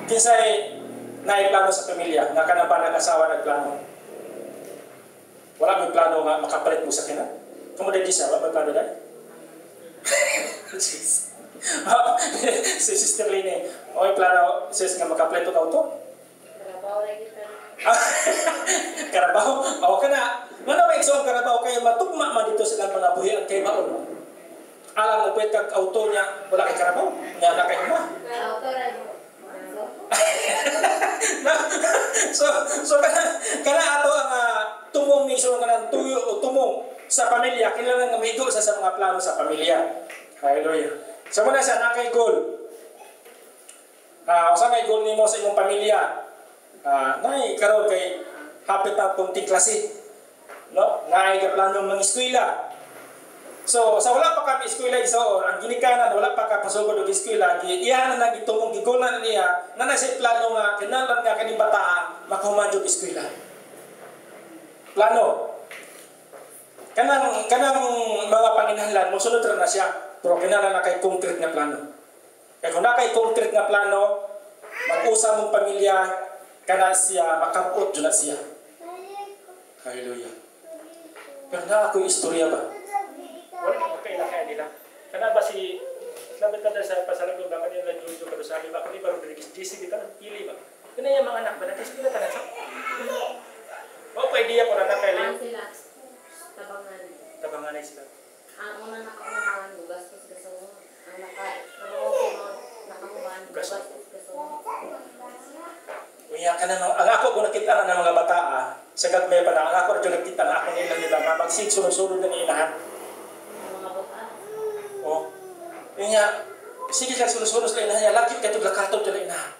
Kinsay naiplano sa pamilya, nga ka na ba nag-asawa nagplano? Wala may plano nga makapalit mo sa kina? Kung di siya, wala may plano dahil? Si Sister Lene, may plano sis nga makapalit mo auto? Karabaw lagi ka. Karabaw? O ka na. Ano may igsoon karabaw kayo matugma man dito sa ilang mga buhian kay maon mo? Alam mo pwede kag auto niya, wala kay karabaw? Nga na kayo ma? Auto rin. So kana ato ang tumong ni so kanang tuyo o tumong sa pamilya kinahanglan nga mahigo sa mga plano sa pamilya. Hallelujah. So muna sa nakay goal. Usa may goal nimo sa imong pamilya. Nay karon kay hapit na punting klase. No? Nga ay planong mga eskwela. So, sa wala pa kami eskwela iso, ang ginikanan, wala pa ka pasugod og eskwela, iyan na nagitungong gigunan niya, na nasa plano nga, kinalan nga kaning bata, makahuman yung eskwela. Plano. Kanang mga panginahanglan, musunod na siya, pero kinalan na kay concrete nga plano. Kaya kung na kay concrete nga plano, mag-usa mong pamilya, kana siya, makapot dyan na siya. Hallelujah. Pero na ako yung istorya ba? Wala na magkailakaya nila. Kana ba si, labit ka sa pasalagod ba kanila Jojo Kadusali ba? Kani ba Rodriguez, JC kita, pili ba? Kana yung mga anak ba? Natin sila tanan sa? O, pwede ako na nakailing? Sila. Tabangan. Tabangan ay sila. Ang una nakakumahan, gastos ka sa mga. Ang nakakumahan, gastos ka sa mga. Uya ka na, ang ako kung nakita na ng mga bata, sa gagmay pa na, ang ako rin nakita na ako nila nila, magsigsunod-sunod na inahan. Mga bata. O, uya, sige ka sunod-sunod sa inahan niya, lagi ka ito lakatod na inahan.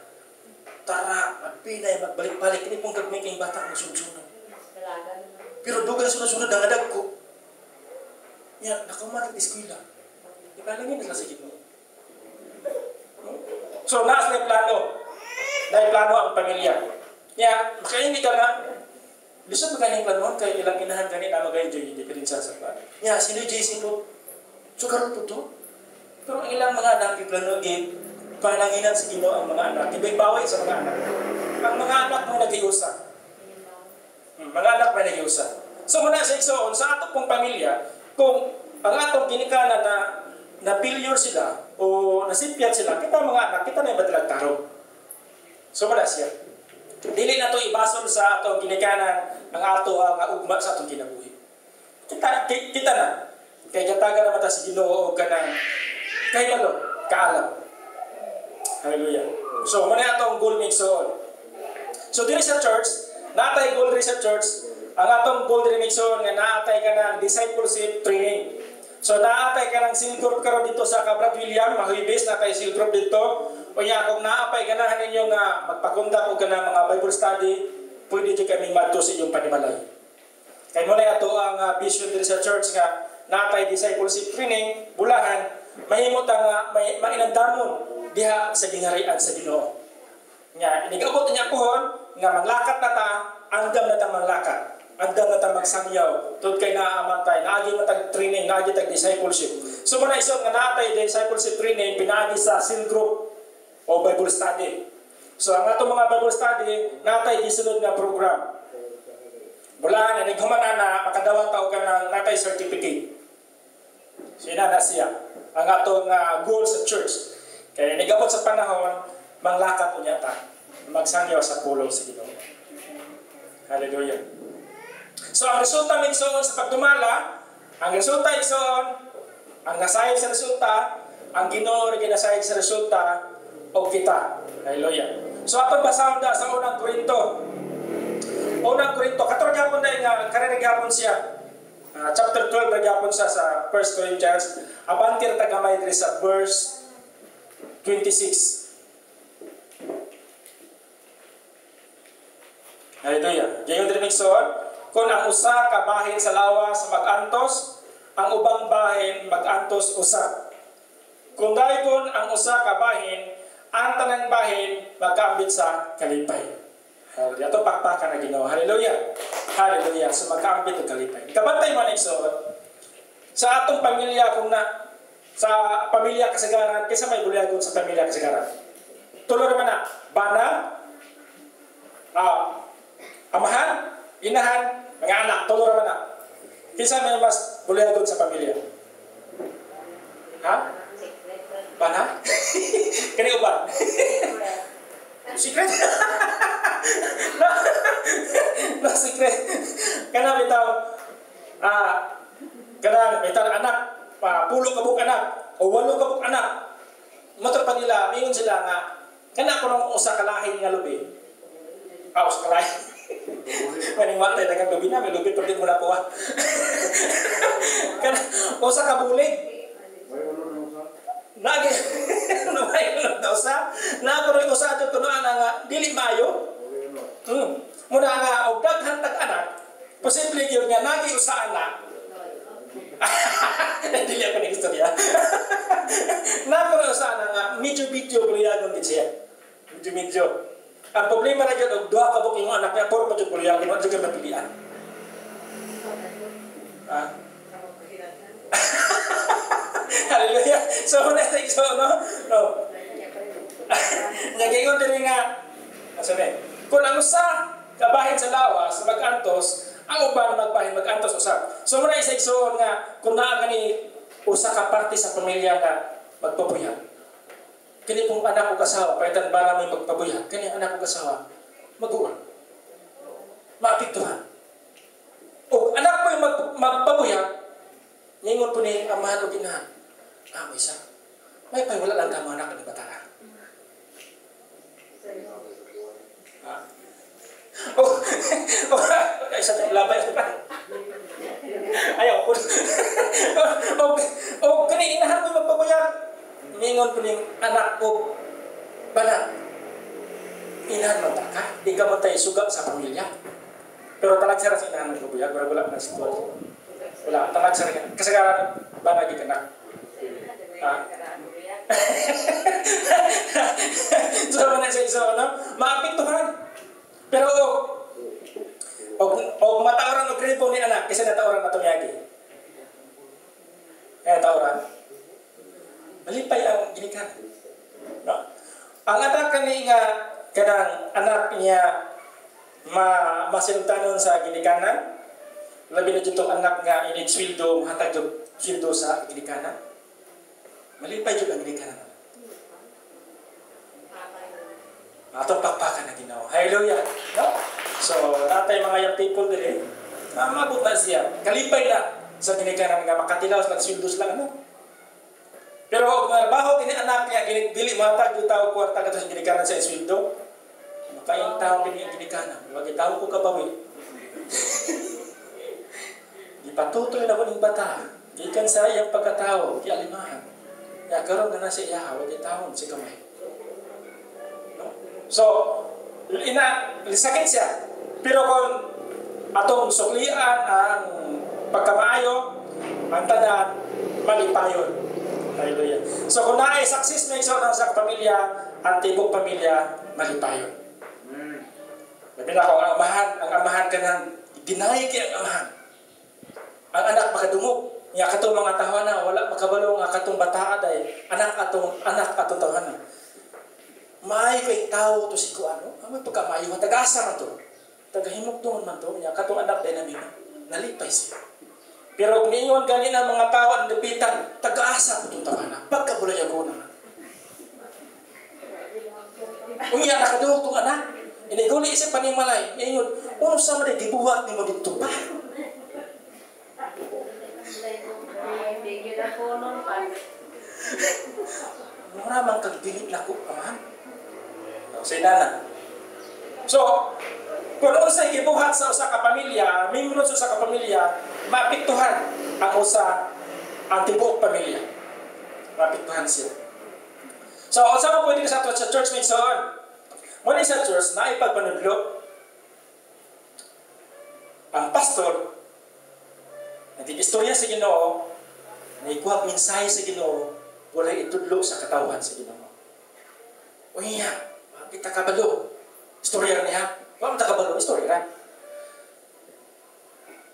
Tara, magpinay, magbalik-balik, hindi pong gagmay kayong bata ang sunod-sunod. Pero dugang sunod-sunod ang adag ko. Yan, nakamatag eskwela. Ikalangin na sa sakit mo. So, naas na yung plano. Dahil plano ang pamilya. Yan, makainin ka nga. Bisa magaling plano kay ilang inahan gani na magayon dyan, hindi ka rin sasaklan. Yan, sino JC po? So, karoon po to. Pero ang ilang mga anak, plano again, palanginan sa Ginoo ang mga anak. Ibig baway sa mga anak. Ang mga anak mo nag-iusa. Mga anak may nag-iusa. So, muna sa igsoon, sa atong pong pamilya, kung ang atong ginikanan na failure sila o nasipyat sila, kita mga anak, kita na yung madalag tarong. So, muna siya. Dili na ito ibasol sa atong ginikanan ang ato ang ugma sa atong kinabuhi. Kita na. Kaya kataga naman ta si Ginoo o kanang kay malo, kaalam. Hallelujah. So, muna atong goal mixon. So, diri sa church, natay goal diri sa church, ang atong goal diri mixon nga naatay ka ng discipleship training. So, naatay ka ng seal group karon dito sa Cabrat William, Mahuibis, natay seal group dito. O niya, kung naapay ganahan ninyo nga magpakundak o ka ng mga Bible study, pwede dyan kami mato sa inyong panimalay. Kaya muna ito ang vision diri sa church nga natay discipleship training, bulahan, mahimot ang mainandamon diha sa gingharian sa Ginoo. Nga, inigabot niya pohon, nga maglakat na ta, andam na ta maglakat. Andam na ta magsangyaw. Tod kay naamantay, naagi matag training, naagi tag discipleship. So muna isot nga natay discipleship training, pinaagi sa seal group o Bible study. So ang ato mga Bible study, natay gisunod nga program. Bulahan, naghuman na makadawat tao ka ng natay certificate. Sina na siya. Ang atong goal sa church. Kaya nagabot sa panahon, manglakat unya ta. Magsangyaw sa pulong sa Ginoo. Hallelujah. So ang resulta minson sa pagdumala, ang resulta igsoon, ang nasayod sa resulta, ang Ginoo rin nasayod sa resulta, o kita. Hallelujah. So atong basahon sa unang Korinto. Unang Korinto, katong gyapon dai nga karere gyapon siya. Chapter 12 gyapon siya sa 1 Corinthians. Abantir tagamay diri sa verse 26. Hallelujah. Gayon diri migsoon, kung ang usa ka bahin sa lawas mag-antos, ang ubang bahin mag-antos usa. Kung dayon ang usa ka bahin, ang tanang bahin magkaambit sa kalipay. Hallelujah. Ito pakpakan na Ginoo. Hallelujah. Hallelujah. So magkaambit ang kalipay. Kabantay man igsoon. Sa atong pamilya kung na sa pamilya kasagaran, kaysa may bulyagon sa pamilya kasagaran. Tulo naman na bana, amahan, inahan, mga anak, tulo naman na. Kaysa may mas bulyagon sa pamilya. Ha? Bana? Kani uban? Secret? No secret. Kana bitaw kana bitaw anak, pulo kabuk anak o walo kabuk anak. Motor pa nila, mingon sila nga kana ko nung usa ka lahi nga lubi. Usa ka lahi. Maning wala dagang lubi na, may lubi pero di mo na kuha. Kana usa ka bulig. Nagi, ano ba yung usa? Nagkaroon ko sa atin kuno nga dili mayo. Muna nga og daghan Nakoy usa anak. Dili ako ni istorya. Nakoy usa anak nga medyo kuliagon gid siya. Medyo. Ang problema na gyud og duha ka buking anak niya puro pa jud kuliagon, wa jud mapilian. Hallelujah. So na so no. No. Nagayon diri nga sabi, kung ang usa kabahin sa lawas mag-antos, ang uban mag-antos usab. So muna isa igsoon nga kung naa gani usa ka parte sa pamilya nga magpabuyag. Kini pong anak ko kasawa, paitan bara may magpabuyag. Kani anak ko kasawa, mag-uwan. Maapektuhan. O anak mo yung magpabuyag, ningon po ni amahan o ginahan. May isa. May pay wala lang tama anak ni bataan. Isa tayong labay. Ayaw ko. Kani inahan mo magpabuyag. Ningon po ni anak ko, bana, inahan mo ka? Di ka mo tayo suga sa pamilya. Pero talag siya sa inahan mo magpabuyag, wala na sitwasyon. Wala, talag siya. Kasagaran, bana di ka na. So, man sa iso, maapektuhan. Pero, og matauran og gripo ni anak, kasi natauran na tumiyagi. Kaya tauran, malipay ang ginikanan. No? Ang anak kani nga, kanang anak niya masinugtanon sa ginikanan, labi na dito anak nga inig-swildo, mahatag yung swildo sa ginikanan. Malipay dyan ang ginikanan. Atong pakpakan na ginawa. Hallelujah. No? So, natay mga young people din maabot na siya. Kalipay na sa ginikanan nga makatilaw sa swildos lang. Ano? Pero kung trabaho kini anak niya, dili matag yung tao kwarta ka sa ginikanan sa swildo, makaing tao kini ang ginikanan. Wagi tao ko kabawi. Ipatutoy na ko ng bata. Gikan sa iyang pagkatao, kialimahan. Ya karon na sa iya, wagi taon si kamay. No? So, sakit siya. Pero kung atong suklian ang pagkamaayo, ang tanan, malipayon. Hallelujah. So kung naay success na iso sa pamilya, ang tibok pamilya, malipayon. Labi na ako, ang amahan ka ng dinaig ang amahan. Ang anak makadungog. Nga katong mga tahanan, wala makabalo nga katong bataa day, anak atong tahanan. Maay kay tao to si ko ano? May pagkamayo, tagasa man to. Tagahimugtungon man to, nga katong anak day namin, nalipay siya. Pero kung iyon ganin ang mga tao ang dapitan, tagaasa po itong tawanan. Pagkabula niya ko naman. Kung iyan nakadungog itong anak, iniguli isip pa niyang malay. Iyon, ano sa mga gibuhat ni mo dito pa? Maramang kagdilit na ko, amahan. Sa inana. So, kung usa gibuhat sa usa ka pamilya, mingon sa usa ka pamilya, maapektuhan ang ang tibuok pamilya. Maapektuhan siya. So, unsa man pwede sa church minsan? Muna sa church na ipagpanudlo ang pastor istorya sa Ginoo, na ikuha mensahe sa Ginoo, wala itudlo sa katawan sa Ginoo. Uy, kita kabalo. Istorya niya. Wala ta kabalo, istorya ra.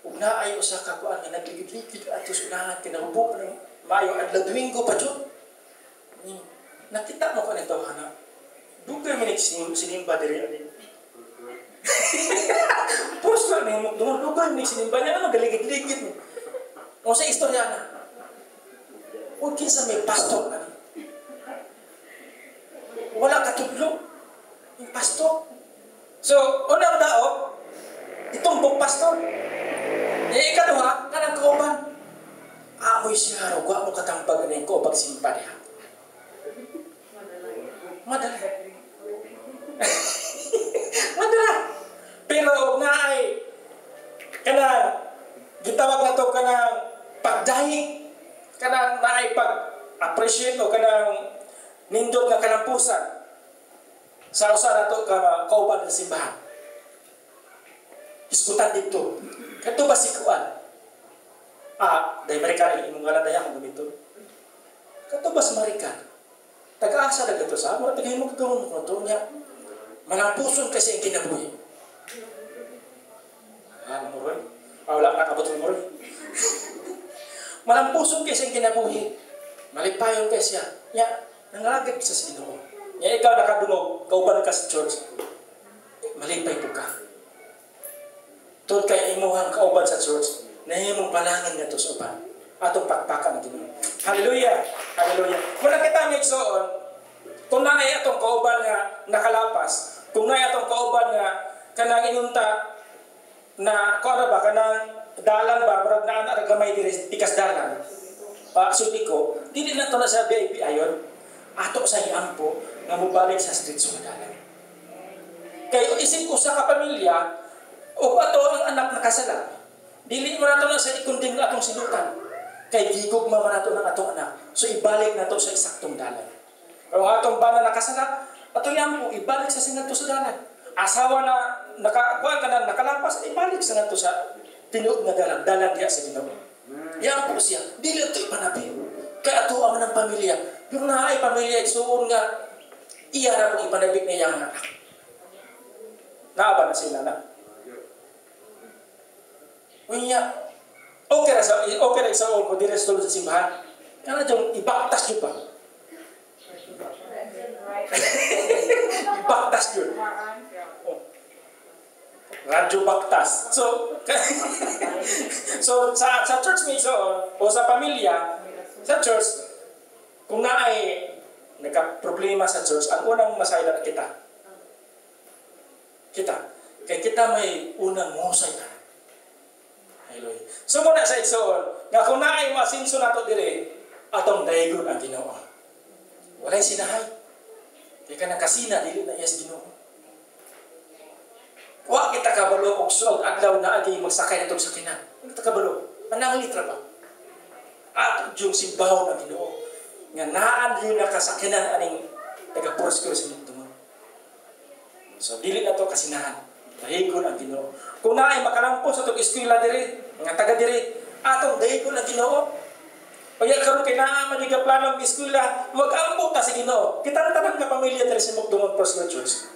Ug naay usa ka kuan nga nagligid-ligid ato sa unahan kinahubo ni maayo adlaw Domingo pa jud. Nakita mo ko nito hana. Dugay mi sinimba diri ani. Pusto ni mo dugay mi sinimba niya ano galigid-ligid. O sa istorya na. O kinsa may pastor ani. Wala katudlo. Yung pastor. So, unang daog, itumbok pastor. Ikaduha, kanang kauban. Amoy siya raw, mo katambag na yung kaubag simpa niya. Madala. Madala. Pero nga ay, kanang, gitawag na ito kanang pagdahig, kanang na ay pag-appreciate o kanang nindot nga kalampusan. Sa usa na ito kauban ng simbahan. Iskutan dito. Kato ba si Kuan? Dahil mereka imong ngalan daya kung gamito. Katubas mereka. Taga-asa na gato sa amon, tagay mo gagawin mo ito niya. Manampuson kasi ang kinabuhi. Mo rin? Wala nakabutong mo rin. Manampuson kasi ang kinabuhi. Malipayon kasi siya. Nangalagad sa Ginoo. Ikaw nakadungog, kauban ka sa church. Malipay po ka. Tod kay imuhang kauban sa church, nahimong panangin nga to sa uban. Atong pakpakan ng Ginoo. Hallelujah! Hallelujah! Muna kita may igsoon, kung naay atong kauban nga nakalapas, kung naay atong kauban nga kanang inunta na, kung ano ba, kanang dalan ba, parang naan gamay diri tikas dalan. Suti ko, dili na to na sa VIP ayon, ato sa iampo nga mubalik sa street sa dalan. Kaya isip ko sa kapamilya, o ato ang anak nakasala, dili mo na to na sa ikunding atong silutan. Kay gigog man nato ng atong anak. So ibalik na to sa eksaktong dalan. Kung atong bana nakasala, ato yan po, ibalik sa sinadto sa dalan. Asawa na nakakuha ka na nakalapas, ibalik sa nato sa tinuod na dalan. Dalan diya sa Ginoo. Yan po siya. Dili ito ipanabi. Kaya ato ang ng pamilya. Yung naay pamilya, isuon nga, iya na po ipanabik na iyang anak. Naaba na sila na. Unya, okay na sa ko dire sa simbahan. Kana jong ibaktas jud pa. Ibaktas jud. Radyo baktas. So sa church mismo o sa pamilya, sa church kung naay nagka-problema sa church, ang unang masaylan kita. Kay kita may unang musay na. Hallelujah. So muna sa igsoon, nga kung naay masinso nato dire, atong daygon ang Ginoo. Walay sinahay. Kaya ka nakasina, dili na iyas Ginoo. Wa kita kabalo og sulod adlaw na agi magsakay natong sakinan. Kita kabalo. Manang litra ba? At yung simbaw ng Ginoo. Nga naan yun na kasakinan aning taga-proskuro sa mundo. So dili na to kasinahan. Daygon ang Ginoo. Kung naay makalampos sa itong eskwela diri, mga taga diri, atong daygon ang Ginoo. Kaya karon kay naa man yung plano ng eskwela, mag-ampo ta sa Ginoo. Kita na tanang nga pamilya diri sa Mugdungon Prosper Church.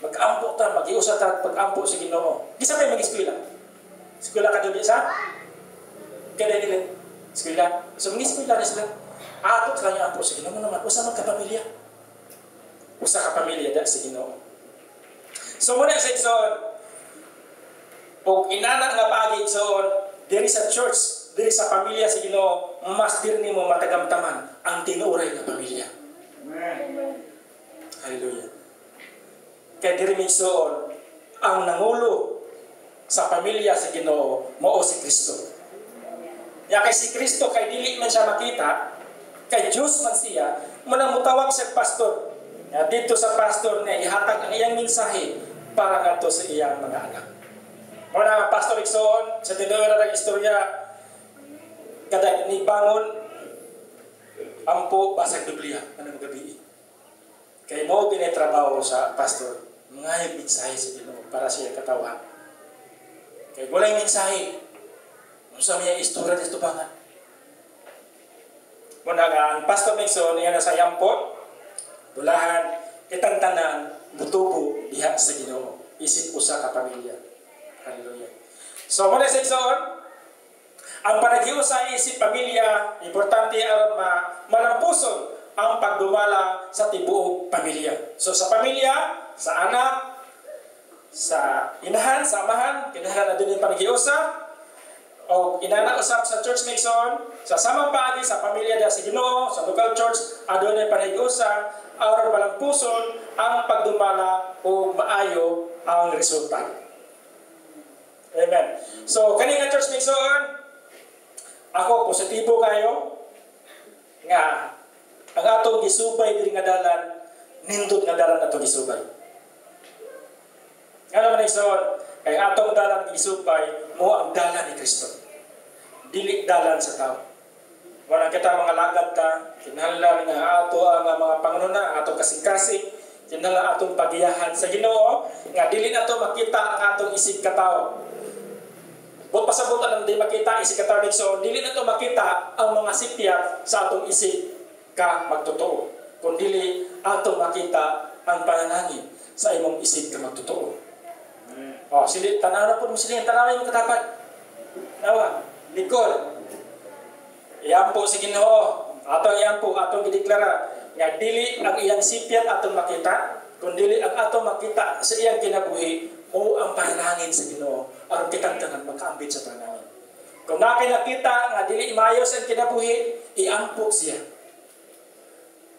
Mag-ampo ta, mag-iusa ta pag-ampo sa Ginoo. Gisa may mag-eskwela. Eskwela ka dili sa? Kada nila eskwela. So mag-eskwela na sila. Ato kanya ampo sa Ginoo naman. Usa man ka pamilya. Usa ka pamilya da sa Ginoo. So muna sa igsoon, kung inana nga pagi igsoon, diri sa church, diri sa pamilya sa Ginoo, mas diri nimo matagamtaman ang tinuray nga pamilya. Amen. Hallelujah. Kaya diri igsoon, ang nangulo sa pamilya sa Ginoo mao si Kristo. Ya kay si Kristo kay dili man siya makita, kay Diyos man siya, manang mutawag sa pastor. Ya dito sa pastor niya ihatag ang iyang mensahe para ngadto sa iyang mga anak. Muna ang pastor Ikson, sa tinuod ng istorya, kada ni bangon, ampo basag Biblia, anong gabi. Kaya mo ginitrabaho sa pastor, mga mensahe sa Ginoo para siya katawan. Kaya walay mensahe, kung sa mga istorya dito ba nga. Muna nga, ang pastor Ikson, yan na sa yampot, tulahan, kitang tanan, butubo, diha sa Ginoo. Isip usa ka pamilya. Hallelujah. So, muna sa igsoon, ang panaghiusa isip pamilya, importante aron malampuson ang pagdumala sa tibuok pamilya. So, sa pamilya, sa anak, sa inahan, sa amahan, kinahanglan na din yung panaghiusa, o inana usab sa church mixon, sa samang paagi sa pamilya da sa Ginoo, sa local church, adunay panaghiusa aron malampuson ang pagdumala o maayo ang resulta. Amen. So kani nga church mixon, ako positibo kayo nga ang atong gisubay diri nga dalan nindot nga dalan atong gisubay. Ano man igsoon, kay atong dalan gisubay mo ang dalan ni Kristo. Dili dalan sa tao. Wala kita mga lagad ka, kinahanglan nga ato ang mga pangununa, atong kasing-kasing, kinahanglan atong pagiyahan sa Ginoo nga dili nato makita ang atong isip ka tao. Buot pasabutan ang di makita isig katarnig. So, dili na ito makita ang mga sipyat sa atong isig ka magtotoo. Kung dili atong makita ang pananangin sa imong isig ka magtotoo. Oh, sili, tanaw na po mo sila. Tanaw yung katapat. Nawa, likod. Iampo si Ginoo. Atong iampo, atong gideklara. Nga dili ang iyang sipyat atong makita, kundi ang atong makita sa iyang kinabuhi o ang panalangin sa Ginoo aron kitang tanan makaambit sa panalangin. Kung nakita nga dili mayos ang kinabuhi, iampo siya.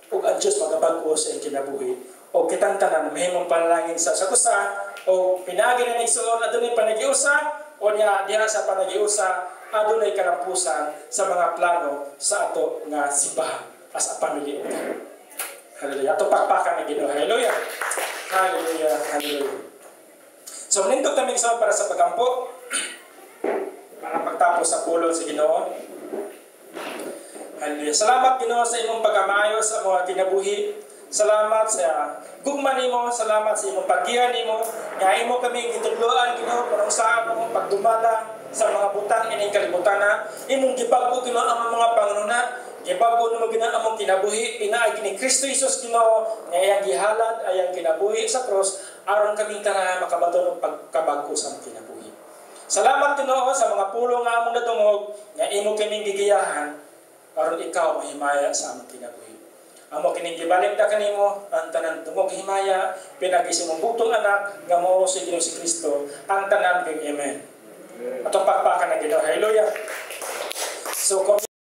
Ug ang Dios magabag-o sa iyang kinabuhi o kitang tanan mahimong panalangin sa kusa o pinaagi na nigsuon adunay panagiusa o diha sa panagiusa adunay kalampusan sa mga plano sa ato nga simbahan as a family. Hallelujah. Ato pakpakan ng Ginoo. Hallelujah. Hallelujah. Hallelujah. So, nindog kami sa para sa pagampo. Para pagtapos sa pulong sa Ginoo. Hallelujah. Salamat Ginoo sa imong pagkamayo sa mga kinabuhi. Salamat sa gugma nimo, salamat sa imong paggihan nimo. Nga imo kami gitudloan Ginoo kung saan mo pagdumala sa mga butang ining kalibutan. Imong gibag-o Ginoo ang mga pangununa. Gibago na magina among kinabuhi, pinaagi ni Kristo Jesus Ginoo, nga iyang gihalad ayang kinabuhi sa cross, aron kaming tanan makabaton og pagkabago sa among kinabuhi. Salamat Ginoo sa mga pulong nga among natungog, nga imo kaming gigiyahan, aron ikaw mahimaya sa among kinabuhi. Amo kining gibalik ta kanimo ang tanan tungog himaya, pinagi sa imong butong anak nga mao si Ginoo si Kristo, ang tanan kay amen. Atong pakpakan na Ginoo. Hallelujah. So